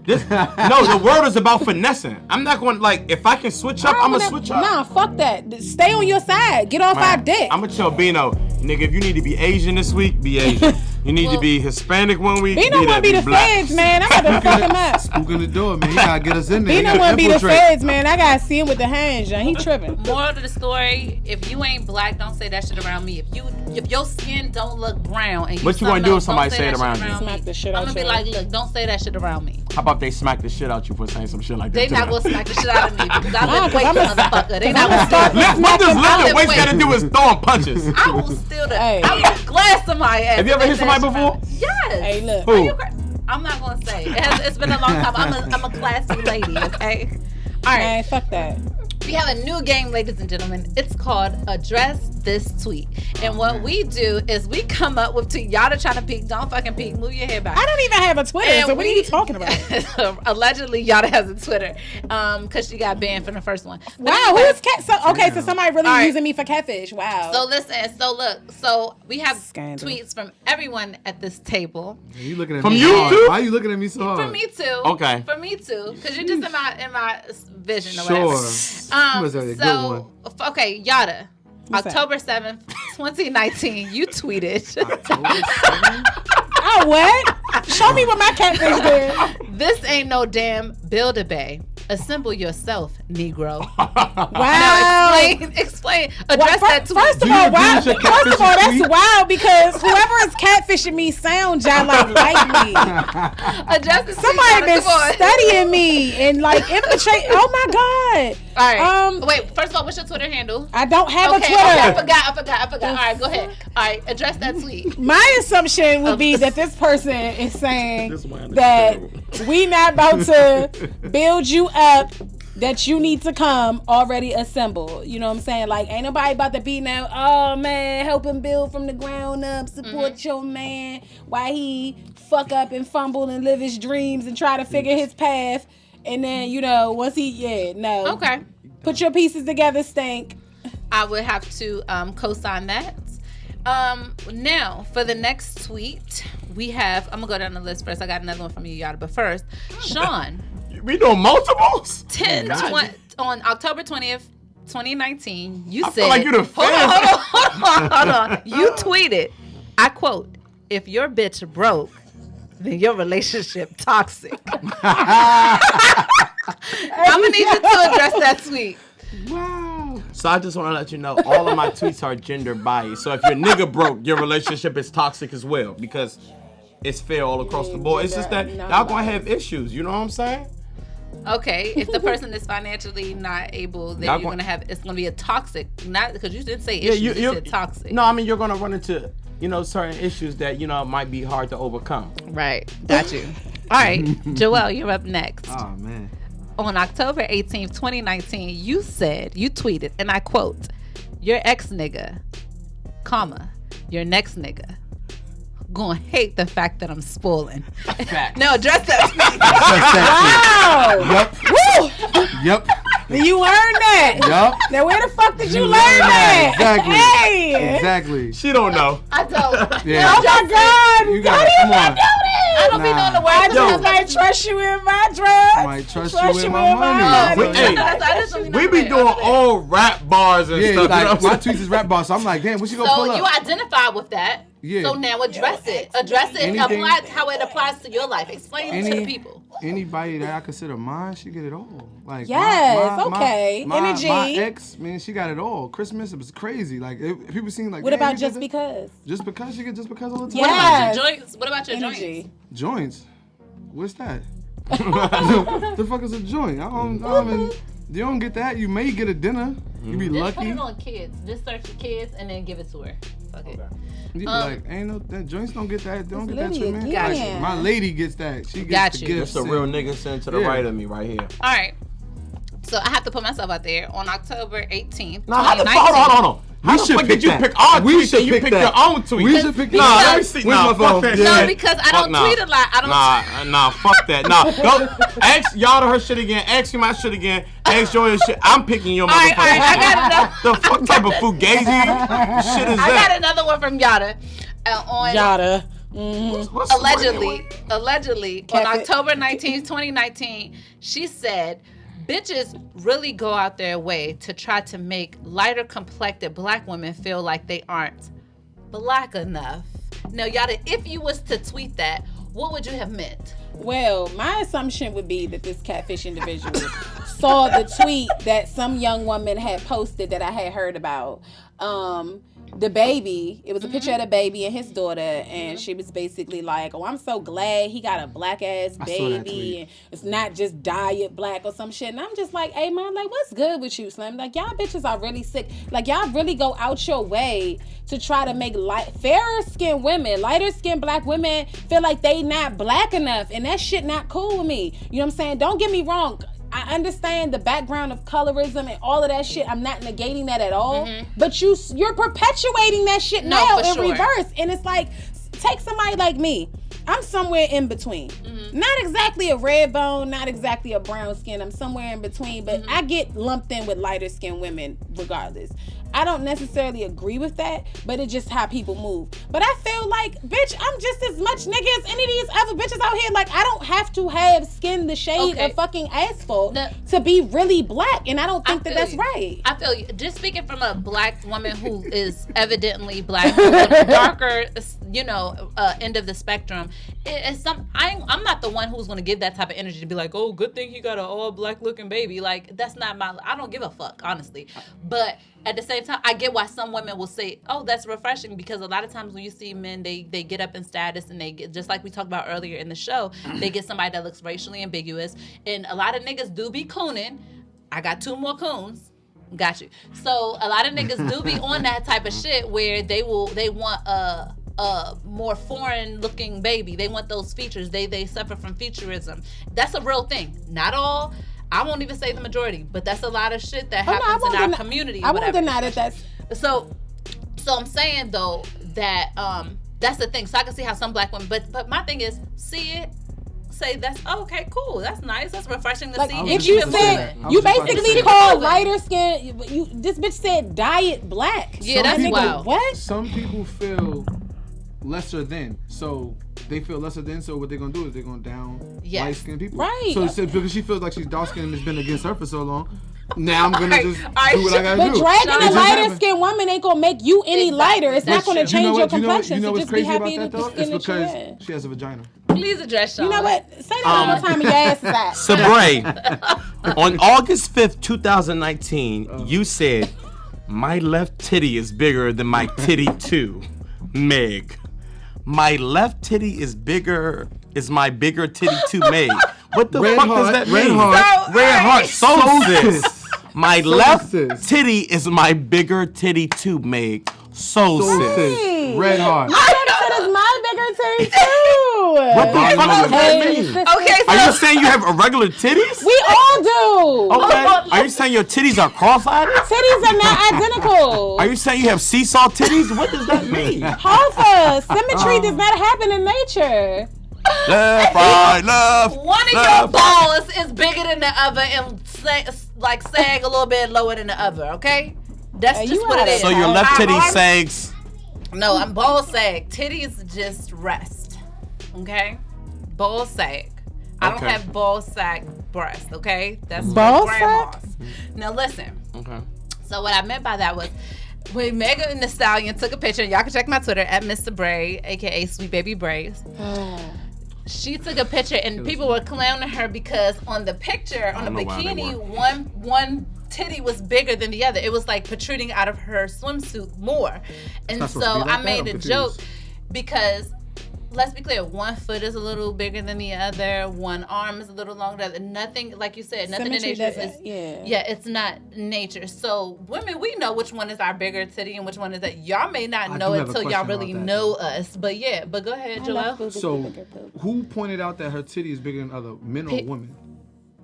No, the world is about finessing. I'm not going if I can switch up, I'm gonna switch up. Nah, fuck that. Stay on your side. Get off our dick. I'm gonna tell Bino, nigga, if you need to be Asian this week, be Asian. You need to be Hispanic one week. Bino wanna be the black. feds, man. I gotta fuck him up. Spooking the door, man. He gotta get us in there. Bino wanna be the feds, man. I gotta see him with the hands, John. He tripping. Moral of the story: if you ain't black, don't say that shit around me. If your skin don't look brown and What you gonna do if somebody say it that around shit you? Smack the shit I'm out gonna be your like, look, don't say that shit around me. How about they smack the shit out you for saying some shit like that? They to not them? gonna smack the shit out of me because I Nah, live 'cause weight, I'ma- motherfucker. They I'ma not gonna start start. What does I lifting live weights weight. got to do with throwing punches? I will steal the. Hey. I will glass somebody ass. Have you ever hit somebody before? Yes. Hey, look. Who? I'm not gonna say. It's been a long time. I'm a classy lady. Okay. All right. Man, fuck that. We have a new game, ladies and gentlemen. It's called Address This Tweet. And what we do is we come up with tweet. Y'all are trying to peek. Don't fucking peek. Move your head back. I don't even have a Twitter, And so what are you talking about? Allegedly, Yadda has a Twitter because she got banned from the first one. But Wow, who anyway, is cat? So, okay, so somebody really All right. using me for catfish. Wow. So listen, so we have Scandal. tweets from everyone at this table. You looking at From me you, hard. too? Why are you looking at me so hard? For me too. Okay. For me too, because you're just in my vision or Sure. whatever. You must have a good one. Okay, Yadda. What's that? October 7th, 2019, you tweeted. Oh, what? Show me what my catfish did. This ain't no damn Build-A-Bay. Assemble yourself, Negro. Wow. Now explain. Address that tweet. First of Do all, you wow. finish your First of all, catfishing that's tweet? wild because whoever is catfishing me sound just like me. Address the tweet. Somebody Yadda, been come on. studying me and like infiltrate. Oh my god. All right. Wait, first of all, what's your Twitter handle? I don't have a Okay, Twitter. I forgot. All right, go ahead. All right, address that tweet. My assumption would be that this person is saying This one that understandable. we not about to build you up, that you need to come already assembled. You know what I'm saying? Like, ain't nobody about to be now, oh man, help him build from the ground up, support your man while he fuck up and fumble and live his dreams and try to figure his path. And then, once no. Okay. Put your pieces together, Stank. I would have to co-sign that. Now, for the next tweet, we have, I'm going to go down the list first. I got another one from you, Yadda. But first, Sean, We doing multiples? 20, on October 20th, 2019, you said, feel like you the hold on. You tweeted, I quote, if your bitch broke, then your relationship toxic. I'm going to need you to address that tweet. Wow. So I just want to let you know, all of my tweets are gender biased. So if your nigga broke, your relationship is toxic as well because it's fair all across the board. It's just that y'all gonna have issues. You know what I'm saying? Okay, if the person is financially not able, then Y'all you're gonna have, it's gonna be a toxic, not because you didn't say Yeah, issues, you said toxic. No, I mean you're gonna run into certain issues that might be hard to overcome. Right, got you. All right, Joelle, you're up next. Oh man. On October 18th, 2019, you tweeted, and I quote, your ex nigga, your next nigga, gonna hate the fact that I'm spoiling. No, address that. Wow. Yep. You learned that. Yup. Now where the fuck did you learn that? Exactly. Hey. Exactly. She don't know. I don't. Yeah. Oh my God. You got it. Come on. I don't be knowing the I words. just might trust you with my drugs. Might trust you with my money. money. Hey, I just don't be We knowing be the doing words. all rap bars and Yeah, stuff. like you know my tweets is rap bars, so I'm like, damn, what you gonna pull So you up? identify with that. Yeah. So now address it. Address it. Anything- Apply how it applies to your life. Explain it to the people. Anybody that I consider mine, she get it all. Like Yes, okay. Energy. My ex, man, she got it all. Christmas, it was crazy. Like if people seem like, What damn, about you just did because? that? Just because she get just because all the time. Yeah. What about Yes. your joints? What about your Energy. joints? Joints. What's that? The fuck is a joint? I don't you don't get that. You may get a dinner. You be Just put lucky. it on kids. Just search for kids and then give it to her. Fuck it. You be like, ain't no that joints don't get that. Don't get that Lydia treatment. again. Like, my lady gets that. She gets Got the you. gifts. It's a real nigga sitting to the right of me right here. All right. So I have to put myself out there on October 18th. Now, how the fuck? Hold on. How the fuck did you pick our tweets and you pick your own tweets? We should pick Nah, that. let me see. Nah, fuck that No, shit. because I Fuck don't nah. tweet a lot. I don't. Nah, fuck that. Nah, go ask y'all to her shit again. Ask me my shit again. Ask Joy shit. I'm picking your motherfucking All right, I shit. got enough. The fuck type of fugazi shit is I got that? another one from Yadda. On Yada. What's allegedly on October 19th, 2019, she said, bitches really go out their way to try to make lighter complected black women feel like they aren't black enough. Now, Yadda, if you was to tweet that, what would you have meant? Well, my assumption would be that this catfish individual saw the tweet that some young woman had posted that I had heard about. The baby, it was a picture of the baby and his daughter, and she was basically like, oh, I'm so glad he got a black ass baby, and it's not just diet black or some shit. And I'm just like, hey man, like, what's good with you, Slim? Like, y'all bitches are really sick. Like, y'all really go out your way to try to make fairer skinned women, lighter skinned black women feel like they not black enough, and that shit not cool with me. You know what I'm saying? Don't get me wrong. I understand the background of colorism and all of that shit. I'm not negating that at all. But you're perpetuating that shit now in reverse. And it's like, take somebody like me. I'm somewhere in between. Not exactly a red bone, not exactly a brown skin. I'm somewhere in between. But I get lumped in with lighter skinned women regardless. I don't necessarily agree with that, but it's just how people move. But I feel like, bitch, I'm just as much nigga as any of these other bitches out here. Like, I don't have to have skin the shade of fucking asphalt to be really black, and I don't think that's right. I feel you. Just speaking from a black woman who is evidently black, who's on the darker, end of the spectrum. I'm not the one who's going to give that type of energy to be like, oh, good thing he got an all black looking baby. Like, that's not I don't give a fuck, honestly. But at the same time, I get why some women will say, oh, that's refreshing, because a lot of times when you see men, they get up in status and they get, just like we talked about earlier in the show, they get somebody that looks racially ambiguous. And a lot of niggas do be cooning. I got 2 more coons. Got you. So a lot of niggas do be on that type of shit where they want a more foreign looking baby. They want those features. They suffer from featurism. That's a real thing. Not all. I won't even say the majority, but that's a lot of shit that happens in our community. I won't deny that that's... So I'm saying, though, that that's the thing. So I can see how some black women, but my thing is, see it, say that's okay, cool, that's nice, that's refreshing to see. If you said, you basically call lighter skin, this bitch said diet black. Yeah, that's wild. What? Some people feel lesser than, so they feel lesser than, so what they're gonna do is they're gonna down light skinned people. Right. So because she feels like she's dark skinned and has been against her for so long, now I'm gonna just do what I gotta do. But dragging a lighter skinned woman ain't gonna make you any lighter. It's not gonna change your complexion. You know so what's just be crazy happy about that though? with the skin It's that you because have. she has a vagina. Please address y'all. You know what? Say that one more time and your ass is out. Sabre, on August 5th, 2019, you said, my left titty is bigger than my titty too. Meg. My left titty is my bigger titty too, Meg. What the fuck does that mean? Red heart, soul sis. My left titty is my bigger titty too, Meg. Soul sis. Red heart. My bigger titty is my bigger titty too. What the fuck does that mean? Okay, so Are you saying you have irregular titties? We all do. Okay. Are you saying your titties are cross-eyed? Titties are not identical. Are you saying you have seesaw titties? What does that mean? Alpha, symmetry does not happen in nature. Left, right, left. one of your balls is bigger than the other and sag a little bit lower than the other, okay? That's just what it is. So your left titty sags. No, I'm ball sag. Titties just rest, okay? Ball sag. I don't have ball sag breast, okay? That's ball grandma's. Now listen. Okay. So what I meant by that was, when Megan Thee Stallion took a picture, y'all can check my Twitter at Mr. Bray, aka Sweet Baby Bray. She took a picture and people were clowning her because on the picture, on the bikini, one titty was bigger than the other. It was like protruding out of her swimsuit more. And so I made a joke because let's be clear. One foot is a little bigger than the other. One arm is a little longer than the other. Nothing, like you said, nothing in Symmetry nature doesn't- is. yeah. It's not nature. So women, we know which one is our bigger titty and which one is that. Y'all may not I know do it have a till y'all question really about that, know though. us. But go ahead, I Joelle. love boobies So, with bigger boobs. who pointed out that her titty is bigger than other men or women?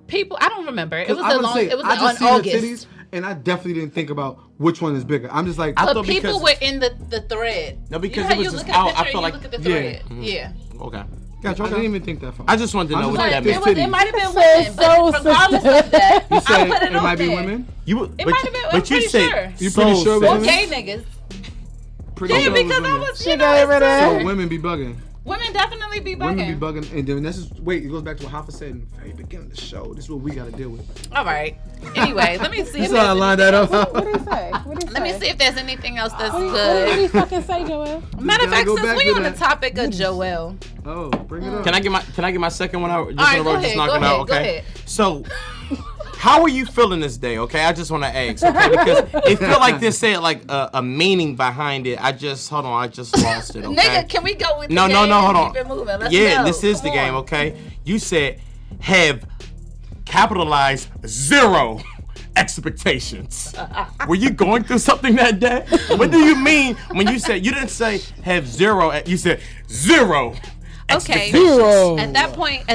People, I don't remember. It was I a would long. say, It was I on just see August. her titties, and I definitely didn't think about which one is bigger. I'm just like, I But thought people because- were in the thread. No, You because know how it was you just look at out. a I picture feel and like you look at the thread. Yeah. okay. I didn't even think that far. I just wanted to know I'm what just that like, meant. this It might have been So women, but regardless of that, You I said put it it on might be there. women? You, It might have been. I'm but you pretty said sure. You pretty sure it was Or women? gay niggas. Pretty Yeah, sure it because I women. was, She you got know, rid of that. So women be bugging. women definitely be Women bugging. be bugging, and then this is it goes back to what Hoffa said in the very beginning of the show. This is what we got to deal with. All right. Anyway, let me see. This If is how I there's lined that up. What did he say? What did he let me say? see if there's anything else that's What did good. he fucking say, Joelle? Matter of gotta fact, go since back we to on the that. topic of Joelle, Oh, bring it up. Can I get my second one out? Just All right, in a row, go just ahead, knock go it out, ahead, go okay? ahead. So, how are you feeling this day? Okay, I just want to ask, okay? Because it feel like this said like a meaning behind it. I just lost it. Okay. nigga, can we go with the No, game hold and on. keep it moving? Let's Yeah, go. this is the Come game, on. okay? You said have capitalized 0 expectations. Were you going through something that day? What do you mean when you said, you didn't say have 0, you said 0 Okay. Zero. At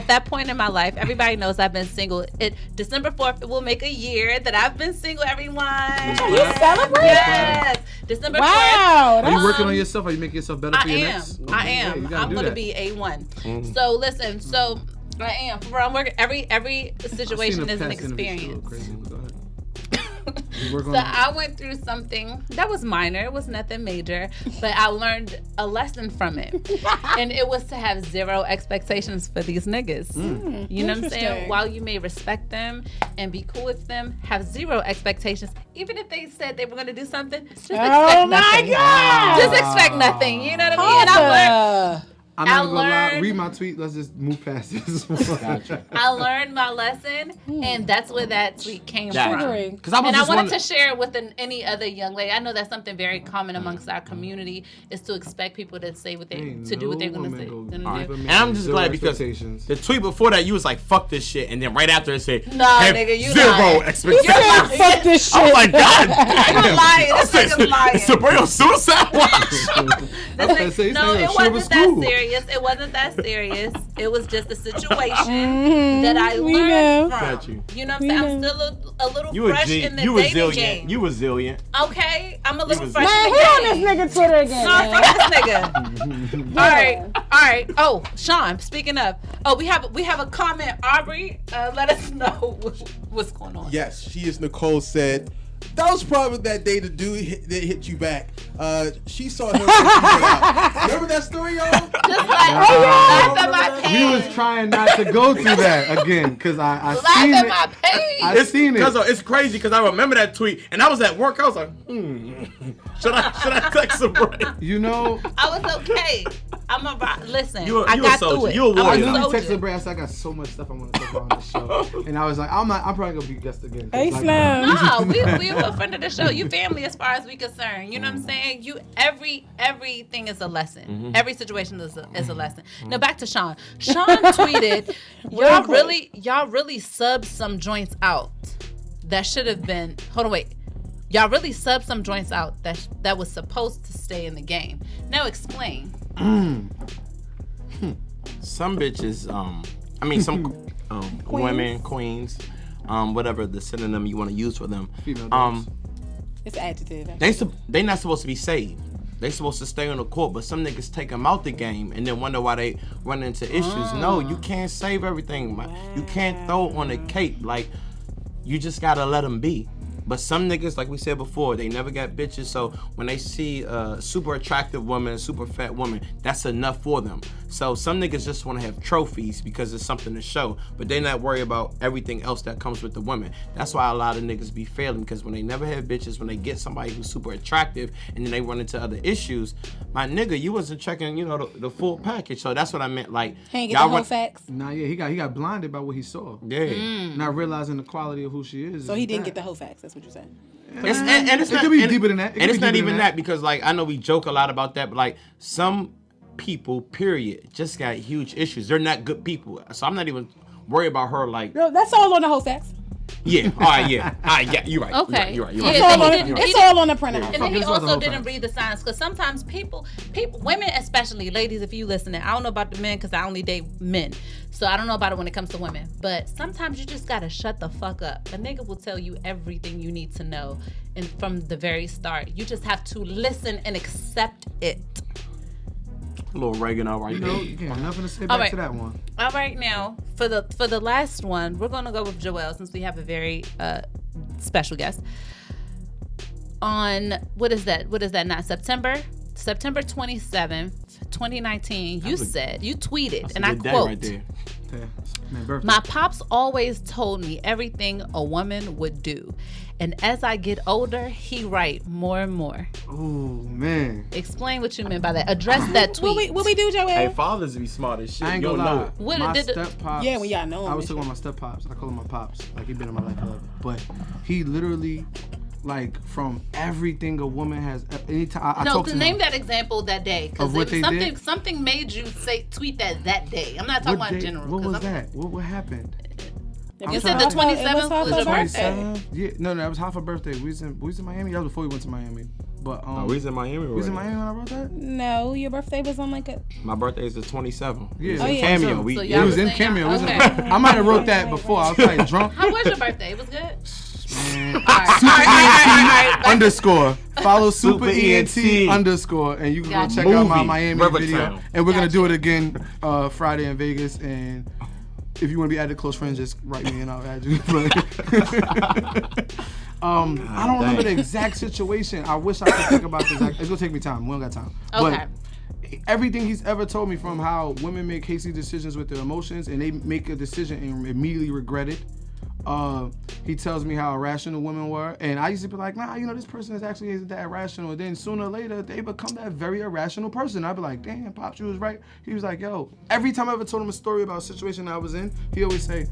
that point in my life, everybody knows I've been single. December 4th, it will make a year that I've been single, everyone. You celebrate? Yes. December 4th. Wow. Are you That's working on yourself? Are you making yourself better for your next? I Okay, yeah, am. you gotta I'm do going to that. be A1. So listen, I am. I'm working. Every situation is an experience. So I went through something that was minor. It was nothing major, but I learned a lesson from it. And it was to have 0 expectations for these niggas. You know what I'm saying? Interesting. While you may respect them and be cool with them, have 0 expectations. Even if they said they were going to do something, just expect Oh my nothing. God. Just expect nothing. You know what I mean? And I learned. I'm not gonna lie. learned- Read my tweet. Let's just move past this. I learned my lesson, and that's where that tweet came from. Because I was And I just wanted wondering. to share it with any other young lady. I know that's something very common amongst our community is to expect people to say what they to do what they're gonna say. Gonna do. And I'm just glad because the tweet before that, you was like, fuck this shit. And then right after it said, No, have nigga, you 0 lying. expectations. fuck this shit. I was like, God damn. You're lying. I This said, nigga's lying. it's a real suicide watch. No, it wasn't that serious. It wasn't that serious. It was just a situation that I we learned know. from. Got you. You know what I'm saying? I'm still a little You were fresh in the you were dating zillion. game. You were zillion. Okay, I'm a little was- fresh Man, in hit the on game. this nigga Twitter again. No, man. fuck this nigga. All right. Oh, Sean. Speaking of, we have a comment. Aubrey, let us know what's going on. Yes, she is. Nicole said that was probably that day the dude that hit you back. She saw him. Out. Remember that story, y'all? Just like laugh at my We pain. was trying not to go through that again because I Laugh seen at it. my pain. I seen it. It's crazy because I remember that tweet and I was at work. I was like, should I text a break? You know, I was okay. Listen. You a I got soldier. through it. You a I'm warrior. I a literally soldier. texted Brad. I said, I got so much stuff I want to talk about on this show, and I was like, I'm probably gonna be guest again. 'cause, Hey, like, Slim. No, we were a friend of the show. You family as far as we concerned. You know what I'm saying? Everything is a lesson. Every situation is a lesson. Now back to Sean. Sean tweeted, y'all really subbed some joints out that should have been. Hold on, wait. Y'all really subbed some joints out that was supposed to stay in the game. Now explain. Some bitches, some women, queens, whatever the synonym you want to use for them. Female dogs. It's adjective. They not supposed to be saved. They supposed to stay on the court, but some niggas take them out the game and then wonder why they run into issues. No, you can't save everything. You can't throw on a cape. Like, you just gotta let them be. But some niggas, like we said before, they never got bitches. So when they see a super attractive woman, a super fat woman, that's enough for them. So some niggas just want to have trophies because it's something to show, but they not worry about everything else that comes with the women. That's why a lot of niggas be failing, because when they never have bitches, when they get somebody who's super attractive and then they run into other issues, my nigga, you wasn't checking, the full package. So that's what I meant. Like, He ain't get the whole facts. Nah, yeah, he got blinded by what he saw, yeah. not realizing the quality of who she is. So he didn't get the whole facts. That's what you're saying. And it's It not, could be and- deeper than that. It And could it's be not deeper even than that because, like, I know we joke a lot about that, but like some people, period, just got huge issues. They're not good people. So I'm not even worried about her like. No, that's all on the whole facts. Yeah. All right. Yeah. You're right. Okay. You're right. Yeah, It's all on the printout. And then he also didn't read the signs because sometimes people, women especially, ladies, if you listening, I don't know about the men because I only date men, so I don't know about it when it comes to women. But sometimes you just gotta shut the fuck up. A nigga will tell you everything you need to know, and from the very start, you just have to listen and accept it. A little Reagan right there. You got nothing to say back to that one. All right, now for the last one, we're gonna go with Joelle since we have a very special guest. On what is that? Not September 27th, 2019. You tweeted, and I quote. Right there. My pops always told me everything a woman would do. And as I get older, he write more and more. Oh, man. Explain what you meant by that. Address that tweet. What we do, Joel? Hey, fathers be smart as shit. I ain't You gonna don't lie. know it. What my did step pops. Yeah, when y'all know him I was and talking about my step pops. I call him my pops. Like he been in my life forever. But he literally, like, from everything a woman has. Anytime I No, talk to name him, that example that day because Of what they did? something made you tweet that day. I'm not talking about in general. What 'cause was that? What happened? You said the 27th was your birthday. 27th? Yeah, no, that was half her birthday. We was in Miami. That was before we went to Miami. But We was in Miami. we was in Miami when I wrote that. No, your birthday was on like a. My birthday is the 27th. Yeah. It's Oh, in yeah. Cameo. So We y'all It was was in saying Cameo. It was okay. I might have wrote that before. I was like drunk. How was your birthday? It was good? Man. All right. Underscore. Follow Super Super ENT ENT underscore, and you can go Gotcha. check out my Movie. Miami River video. Town. And we're gonna Gotcha. do it again Friday in Vegas. And if you want to be added to close friends, just write me and I'll add you. I don't remember the exact situation. I wish I could think about the exact. It's gonna take me time. We don't got time. Okay. But everything he's ever told me, from how women make hasty decisions with their emotions and they make a decision and immediately regret it. He tells me how irrational women were, and I used to be like, nah, this person isn't that irrational. And then sooner or later, they become that very irrational person. I'd be like, damn, Pops, you was right. He was like, yo, every time I ever told him a story about a situation I was in, he always say,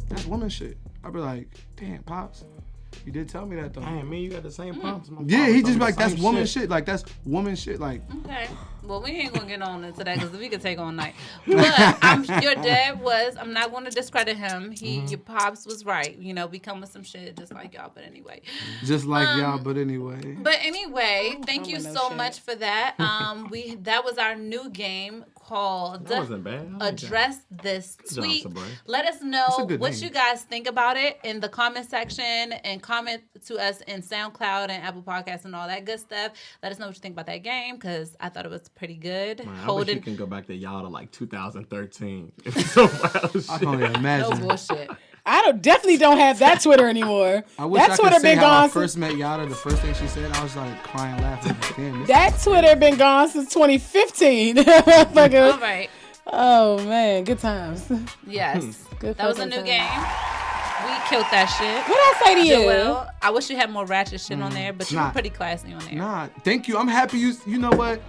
that's woman shit. I'd be like, damn, Pops, you did tell me that though. Damn, man, you got the same pops. My Yeah, pops he told just me be like, the that's same woman shit. Like, that's woman shit. Like, Okay. Well, we ain't gonna get on into that because we could take all night. But your dad was. I'm not going to discredit him. Your pops was right. We come with some shit just like y'all. But anyway. just like y'all, but anyway. But anyway, thank you with no so shit. much for that. That was our new game called That wasn't bad. I like that. Address This job, Tweet. Sabri. Let us That's a know good what name. you guys think about it in the comment section, and comment to us in SoundCloud and Apple Podcasts and all that good stuff. Let us know what you think about that game because I thought it was pretty good. Man, I wish you can go back to Yadda like 2013. It's so wild I shit. can only no imagine. bullshit. I definitely don't have that Twitter anymore. I wish That I Twitter could say been how I gone first since met Yadda. The first thing she said, I was like crying, laughing. Like, damn, this that Twitter been gone since 2015. Motherfucker. All right. Oh man, good times. Yes. Good That was a fucking new time. game. We killed that shit. What I say to you? Joelle, I wish you had more ratchet shit on there, but you were Nah. pretty classy on there. Nah, thank you. I'm happy you know what?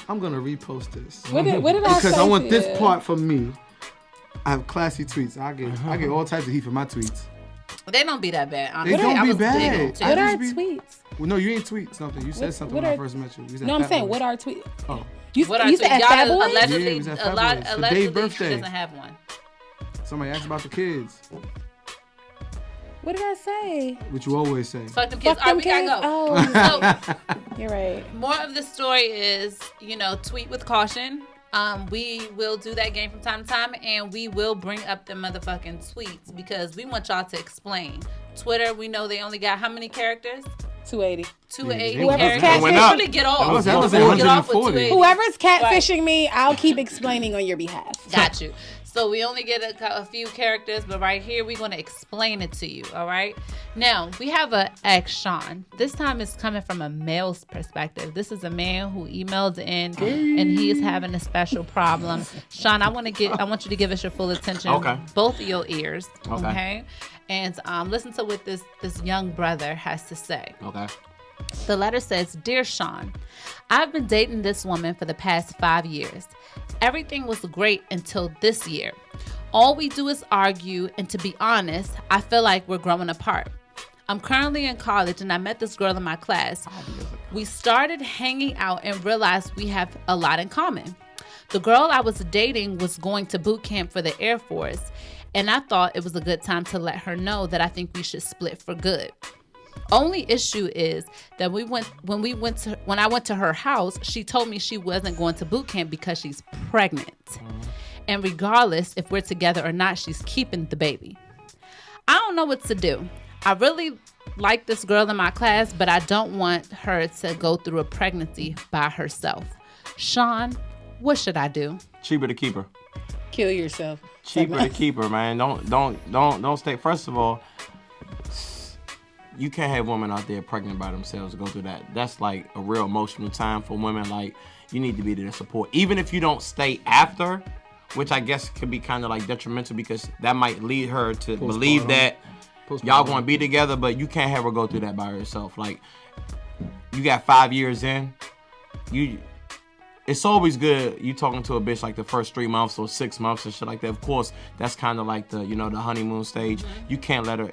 I'm gonna repost this. What did I say? Because I want to this you? part for me. I have classy tweets. I get all types of heat for my tweets. They don't be that bad, They honestly. don't I be was bad. digging, too. I What just are be- tweets? Well, no, you ain't tweet something. You said What- something what when I are- first met you. You said No, I'm Fat saying, Boys. what are tweets? Oh, You What are said tweets? Fat Y'all Boys? Yeah, allegedly, he was at a Fat lot, Boys. For allegedly Dave's birthday. she doesn't have one. somebody asked about the kids. What did I say? Which you always say. Fuck them kids. Fuck All right, them we gotta kids. go. Oh, So you're right. more of the story is, tweet with caution. We will do that game from time to time, and we will bring up the motherfucking tweets because we want y'all to explain. Twitter, we know they only got how many characters? 280. 280 Whoever's characters. catfish- Went up. Really get off. That was Get off 140. with 280. Whoever's catfishing me, I'll keep explaining on your behalf. Got you. So we only get a few characters, but right here we're going to explain it to you, all right? Now, we have a ex Sean. This time it's coming from a male's perspective. This is a man who emailed in and he is having a special problem. Sean, I want you to give us your full attention. Okay. Both of your ears, Okay. okay? And listen to what this young brother has to say. Okay. The letter says, Dear Sean, I've been dating this woman for the past 5 years. Everything was great until this year. All we do is argue, and to be honest, I feel like we're growing apart. I'm currently in college and I met this girl in my class. We started hanging out and realized we have a lot in common. The girl I was dating was going to boot camp for the Air Force, and I thought it was a good time to let her know that I think we should split for good. Only issue is that when I went to her house, she told me she wasn't going to boot camp because she's pregnant. And regardless if we're together or not, she's keeping the baby. I don't know what to do. I really like this girl in my class, but I don't want her to go through a pregnancy by herself. Sean, what should I do? Cheaper to keep her. Kill yourself. Cheaper to keep her, man. Don't stay. First of all, you can't have women out there pregnant by themselves to go through that. That's like a real emotional time for women. Like, you need to be there to support. Even if you don't stay after, which I guess could be kind of like detrimental because that might lead her to believe that y'all gonna be together, but you can't have her go through that by herself. Like, you got 5 years in, it's always good you talking to a bitch like the first 3 months or 6 months and shit like that. Of course, that's kind of like the, the honeymoon stage. You can't let her,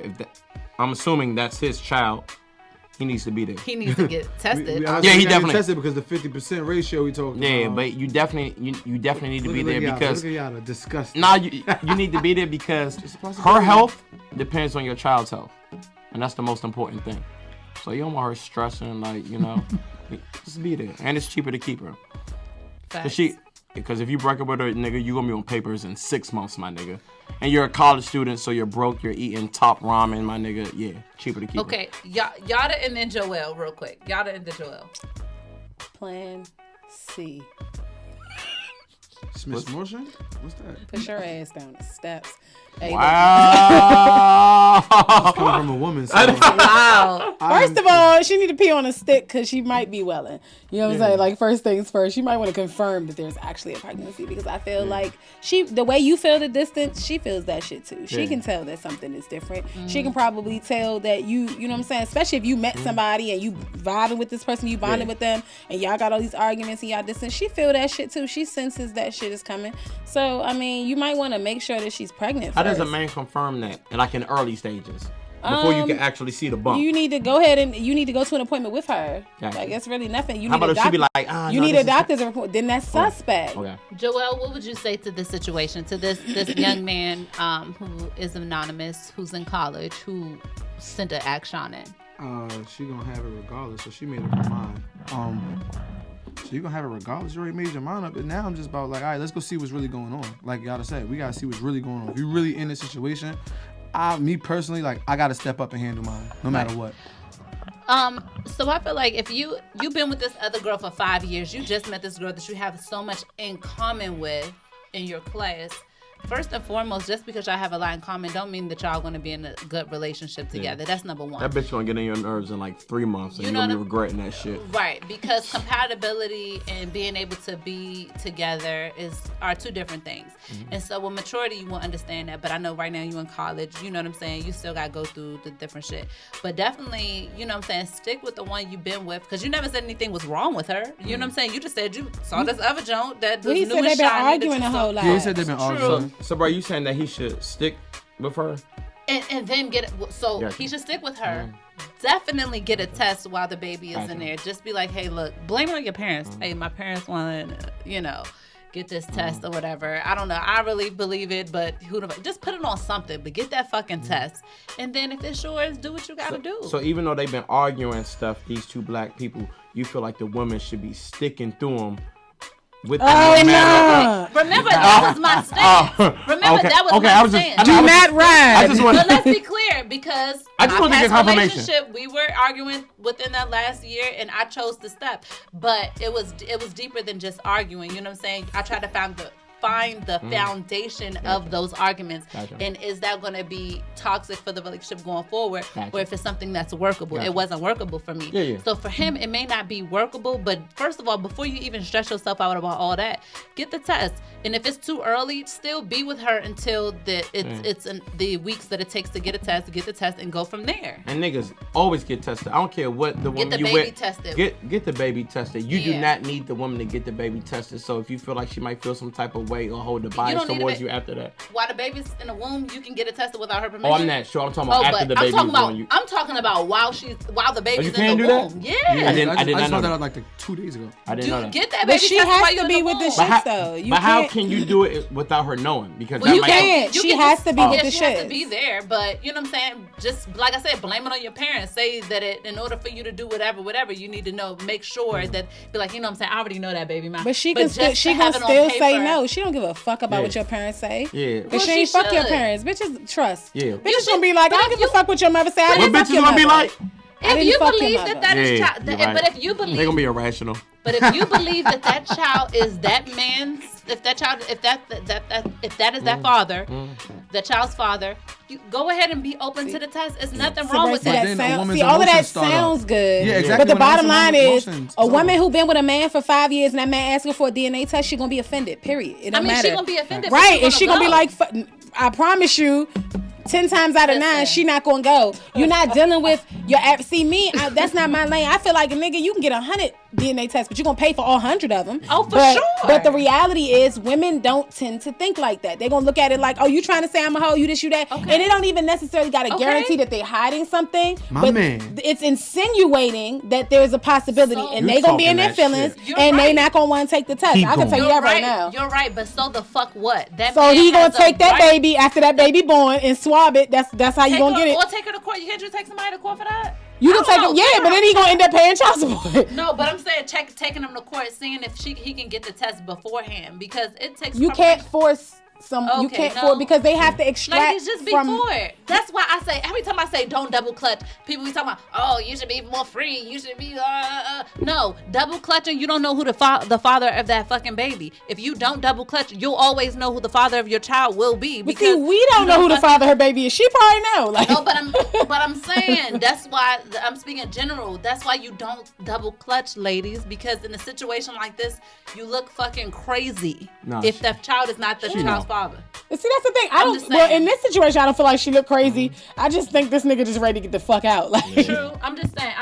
I'm assuming that's his child. He needs to be there. He needs to get tested. He definitely tested because the 50% ratio we talking about. Yeah, but you definitely need to be there because look at y'all, disgusting. nah, you need to be there because her health depends on your child's health, and that's the most important thing. So you don't want her stressing, like, just be there, and it's cheaper to keep her. Because if you break up with her, nigga, you gonna be on papers in 6 months, my nigga. And you're a college student, so you're broke. You're eating top ramen, my nigga. Yeah, cheaper to keep. Okay, Yadda and then Joel, real quick. Yadda and then Joel. Plan C. Smith motion? What's that? Push her ass down the steps. Hey, Wow. Coming from a woman. So Wow. First of all, she need to pee on a stick because she might be welling. You know what I'm saying? Like, first things first, she might want to confirm that there's actually a pregnancy because I feel like the way you feel the distance, she feels that shit too. She can tell that something is different. She can probably tell that you know what I'm saying? Especially if you met somebody and you vibing with this person, you bonding with them, and y'all got all these arguments and y'all distance. She feel that shit too. She senses that shit is coming. So, I mean, you might want to make sure that she's pregnant How first. does a man confirm that? Like in early stages, before you can actually see the bump. You need to go ahead and you need to go to an appointment with her. Gotcha. Like, it's really nothing. You How need about a if she be doctor. like, You no, need this a is- doctor's report. Then that's suspect. Okay. Joel, what would you say to this situation, to this young man who is anonymous, who's in college, who sent an action in? she gonna have it regardless, so she made up her mind. So you gonna have it regardless. You already made your mind up, and now I'm just about like, all right, let's go see what's really going on. Like y'all said, we gotta see what's really going on. If you really in this situation, me personally, like, I gotta step up and handle mine, no matter what. So I feel like if you've been with this other girl for 5 years, you just met this girl that you have so much in common with in your class. First and foremost, just because y'all have a lot in common don't mean that y'all gonna be in a good relationship together. That's number one. That bitch gonna get on your nerves in like 3 months, and You you're know gonna be what regretting that shit. Right, because compatibility and being able to be together are two different things. And so with maturity, you won't understand that. But I know right now you in college, you know what I'm saying? You still got to go through the different shit. But definitely, you know what I'm saying, stick with the one you've been with, because you never said anything was wrong with her. You know what I'm saying? You just said you saw this other joint that was Well, he new said and they've been shiny. arguing the whole life. Yeah, he said they've been arguing. So bro, you saying that he should stick with her? And then get it. So Gotcha. he should stick with her. Definitely get a test while the baby is in there. Just be like, hey, look, blame it on your parents. Hey, my parents wanted, get this test or whatever. I don't know. I really believe it, but just put it on something. But get that fucking test. And then if it's yours, do what you gotta do. So even though they've been arguing stuff, these two black people, you feel like the women should be sticking through them with the man. Remember, that was my stance. Remember, Okay, that was okay, I my was just- stance. Do not ride. I just want But let's be clear, because I just my want to get past confirmation. relationship, we were arguing within that last year, and I chose to step. But it was deeper than just arguing. You know what I'm saying? I tried to find the foundation of those arguments. Gotcha. And is that going to be toxic for the relationship going forward? Gotcha. Or if it's something that's workable. Gotcha. It wasn't workable for me. Yeah. So for him, it may not be workable, but first of all, before you even stress yourself out about all that, get the test. And if it's too early, still be with her until it's in the weeks that it takes to get a test, get the test, and go from there. And niggas always get tested. I don't care what the woman the you baby with. tested. Get the baby tested. You do Yeah. not need the woman to get the baby tested. So if you feel like she might feel some type of way way or hold the bias don't need towards to you after that. While the baby's in the womb, you can get it tested without her permission. Oh, I'm not sure. I'm talking about after the I'm baby talking was about. born. I'm talking about while the baby's you in can the do that? womb. Yeah. I did I not just know found that that. out like 2 days ago. I didn't know that. Get that But baby she tested while has you to in be the with the womb. shits though. You But how can't- can you do it without her knowing? Because Well, that you might can't. You She can has just- to be with yeah, the she has to shits. be there, but you know what I'm saying? Just like I said, blame it on your parents. Say that in order for you to do whatever, you need to know, make sure that, be like, you know what I'm saying? I already know that, baby, mom. But she can just she to gonna have it on still say paper- no. She don't give a fuck about Yeah. what your parents say. Yeah. Cause Well, she ain't she fuck your should. parents. Bitches trust. Yeah. Bitches gonna be like, I but don't if give a fuck what your mother say. I What didn't fuck bitches your gonna be mother. like? I If didn't you fuck your believe mother. that is Yeah, child, you're right. but if you They're believe, gonna be irrational. but if you believe that child is that man's, if that is that father, the child's father, you go ahead and be open to the test. There's nothing wrong with See, that. then a sound, woman's see, all of that emotions start sounds up. good. Yeah, exactly. But the When bottom emotions- line is, emotions, a it's woman over. who been with a man for 5 years and that man asking for a DNA test, she gonna be offended. Period. It I don't mean, matter. she gonna be offended, but right? And she gonna be go. like, I promise you. 10 times out of 9, Listen. she not gonna go. You're not dealing with your app. See me, that's not my lane. I feel like a nigga, you can get 100 DNA tests, but you're gonna pay for all 100 of them. Oh, for but, sure. But the reality is, women don't tend to think like that. They're gonna look at it like, oh, you trying to say I'm a hoe, you this, you that, and it don't even necessarily gotta Okay. guarantee that they're hiding something. My but man. it's insinuating that there's a possibility, So- and You they gonna be in talking their that feelings, shit. You're and they right. not gonna want to take the test. Keep I can tell you going. that right now. You're right, but so the fuck what? That So man he gonna has a take that right- baby after that baby born and swab it. That's how you Take gonna her, get it. or take her to court. You can't just take somebody to court for that. You I can don't take know. him, yeah, but then he gonna end up paying child support. No, but I'm saying taking him to court, seeing if he can get the test beforehand, because it takes. You can't preparation. force some. You Okay, can't no. force because they have to extract Ladies, just be from. for it. That's why I say every time I say don't double clutch, people be talking about, oh, you should be more free. You should be no double clutching. You don't know who the father of that fucking baby. If you don't double clutch, you'll always know who the father of your child will be. But see, we don't know who the father of her baby is. She probably know. Like, No, but I'm saying that's why I'm speaking general. That's why you don't double clutch, ladies, because in a situation like this, you look fucking crazy Nah, if the child is not the she child's know. father. see, that's the thing. I I'm don't. just Well, saying. in this situation, I don't feel like she looked crazy. I just think this nigga just ready to get the fuck out. Like, True. I'm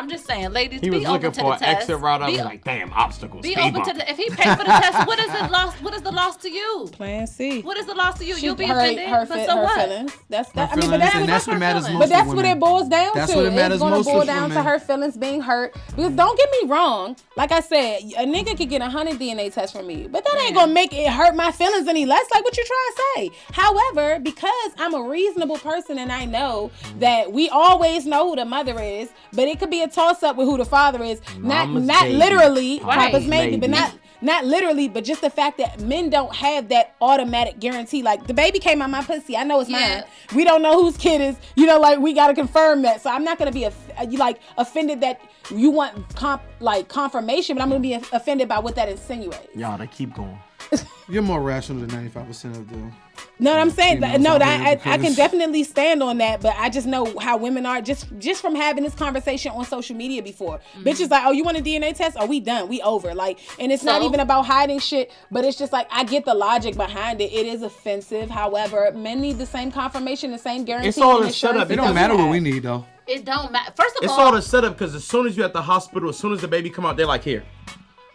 just saying, ladies, He be was open looking to for the an test. exit route. I Be- was like, damn, obstacles. Be speed open bump. to the. If he paid for the test, what is it lost? What is the loss to you? Plan C. What is the loss to you? She You'll be her, offended, her, but fe- so her what? feelings. That's that. I Her mean, but feelings, and that's that's what matters feelings. most. But that's to what women. it boils down That's to. what it matters It's gonna most boil with down to women. her feelings being hurt. Because don't get me wrong, like I said, a nigga could get 100 DNA tests from me, but that ain't gonna make it hurt my feelings any less. Like what you trying to say? However, because I'm a reasonable person and I know that we always know who the mother is, but it could be a toss up with who the father is. Mama's Not baby. literally, Right. Papa's maybe, but Maybe. not literally, but just the fact that men don't have that automatic guarantee. Like the baby came out my pussy, I know it's Yeah. mine. We don't know whose kid is. You know, like we gotta confirm that. So I'm not gonna be offended that you want confirmation, but I'm gonna be offended by what that insinuates. Y'all, they keep going. You're more rational than 95% of the. No, I'm saying Females no. out That here I can because- definitely stand on that, but I just know how women are just from having this conversation on social media before. Bitches like, oh, you want a DNA test? Oh, we done, we over. Like, and it's not So? even about hiding shit, but it's just like I get the logic behind it. It is offensive. However, men need the same confirmation, the same guarantee. It's all and the setup. assurance It that don't matter what have. we need though. It don't matter. First of It's all, all the setup because as soon as you're at the hospital, as soon as the baby come out, they're like, here,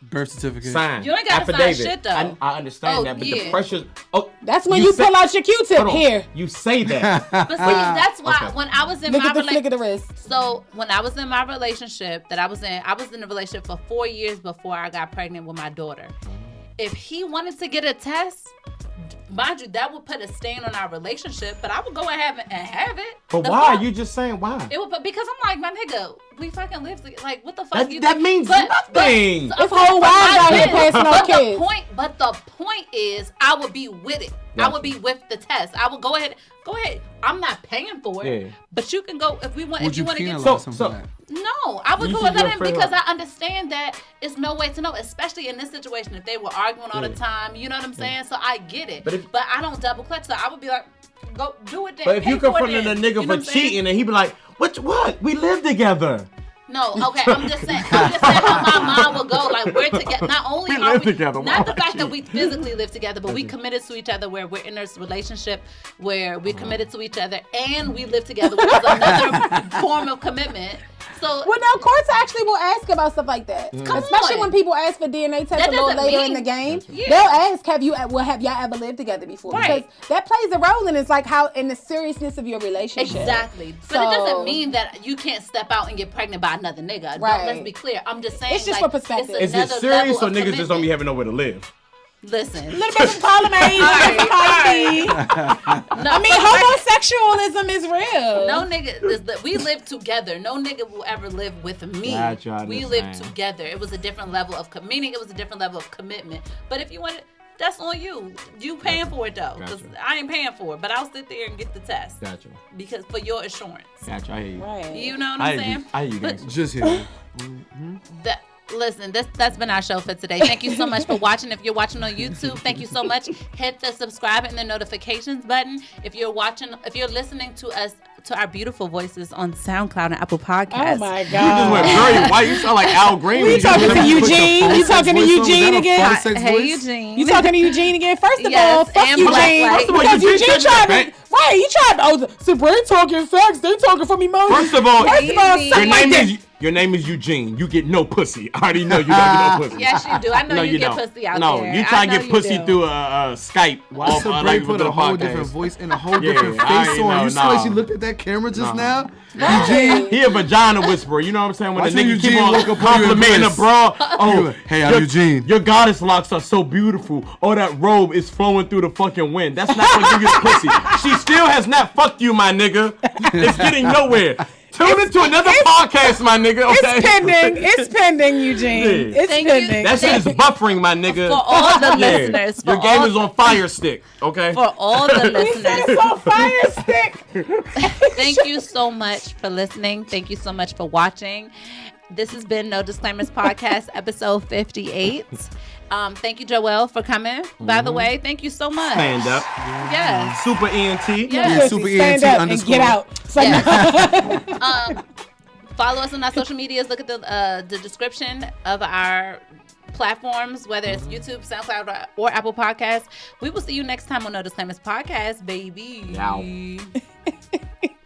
Birth certificate. sign. You ain't gotta sign affidavit. shit, though. I understand Oh, that, but yeah. the pressure. Oh, That's when you say- pull out your Q-tip Hold on. here. You say that. but see, that's why Okay. when I was in Look my at the flick of relationship, the wrist. so when I was in my relationship that I was in a relationship for 4 years before I got pregnant with my daughter. If he wanted to get a test, mind you, that would put a stain on our relationship, but I would go ahead and have it. But The why? fuck? You just saying why? It would, because I'm like, my nigga, we fucking live together. Like, what the fuck? That means nothing. It's whole wives out here passing off kids. But the point is, I would be with it. I Gotcha. would be with the test. I would go ahead. I'm not paying for it, Yeah. but you can go if we want. Would If you you want to get penalize him So- for that? no, I would You go should with go him for because her. I understand that it's no way to know, especially in this situation. If they were arguing all the time, you know what I'm saying? So I get it. But I don't double clutch. So I would be like, go do it then. But if pay you for it confronted then. a nigga You know for what I'm saying? cheating and he be like, what? We live together. No, okay, I'm just saying how my mind would go. Like we're together. Not only We are live we, together. not the Why fact that cheat? we physically live together, but we committed to each other. Where we're in this relationship, where we're committed to each other, and we live together, which is another form of commitment. So Well, no, courts actually will ask about stuff like that. Especially on. when people ask for DNA tests That a little doesn't later mean- in the game. Yeah. They'll ask, have y'all ever lived together before? Right. Because that plays a role in it's like how in the seriousness of your relationship. exactly. But So- it doesn't mean that you can't step out and get pregnant by another nigga. Right. Let's be clear. I'm just saying. It's just like, for perspective. it's Is it another serious level or of niggas just don't be commitment. having nowhere to live? Listen. A little bit of column A, All right, I mean, homosexualism is real. No nigga, we live together. No nigga will ever live with me. Gotcha, I We live understand. together. It was a different level of meaning. It was a different level of commitment. But if you want it, that's on you. You paying for it though, because Gotcha. I ain't paying for it. But I'll sit there and get the test Gotcha. because for your assurance. Gotcha. I hear you. Right. You know what I I'm hear saying? you. I hear you, But gangster. Just here. Listen, that's been our show for today. Thank you so much for watching. If you're watching on YouTube, thank you so much. Hit the subscribe and the notifications button. If you're listening to us, to our beautiful voices on SoundCloud and Apple Podcasts. Oh my You just went God. very white. You sound like Al Green. We when talking you to put your Eugene? You talking to voice on? Was that Eugene a again? fun sex Hey, voice? Eugene. You talking to Eugene again? First of Yes, all, fuck and Eugene. Black Light. First of all, Because Eugene Eugene said tried that. to, right? He tried to, oh, Sabrina talking sex. They talking for me, mom. First of all, Easy. your name is Eugene. You get no pussy. I already know you don't get no pussy. Yes, you do. I know No, you you get don't. pussy out No, there. you try I to know get you pussy do. through Skype. Why off, Sabrina put a whole podcast. different voice and a whole Yeah, different I face already on? know, You saw nah. she looked at that camera just Nah. now? Eugene. He a vagina whisperer. You know what I'm saying? When Watch the when nigga keep Eugene on look up on you complimenting and a voice. bra. Oh, Hey, I'm Eugene. Your goddess locks are so beautiful. Oh, that robe is flowing through the fucking wind. That's not gonna give you the pussy. She still has not fucked you, my nigga. It's getting nowhere. Tune into another podcast, my nigga. Okay. It's pending. It's pending, Eugene. Yeah. It's Thank you. pending. That shit is buffering, my nigga. For all the Yeah. listeners. For Your game all, is on fire stick. Okay. For all the He said listeners. it's on fire stick. Thank you so much for listening. Thank you so much for watching. This has been No Disclaimers Podcast, episode 58. Thank you, Joelle, for coming. By the way, thank you so much. Stand up. Yes. Super ENT. Yes. Super Stand ENT up and underscore. get out. It's like, Yes. Follow us on our social medias. Look at the description of our platforms, whether it's YouTube, SoundCloud, or Apple Podcasts. We will see you next time on No Disclaimers Podcast, baby. Yow.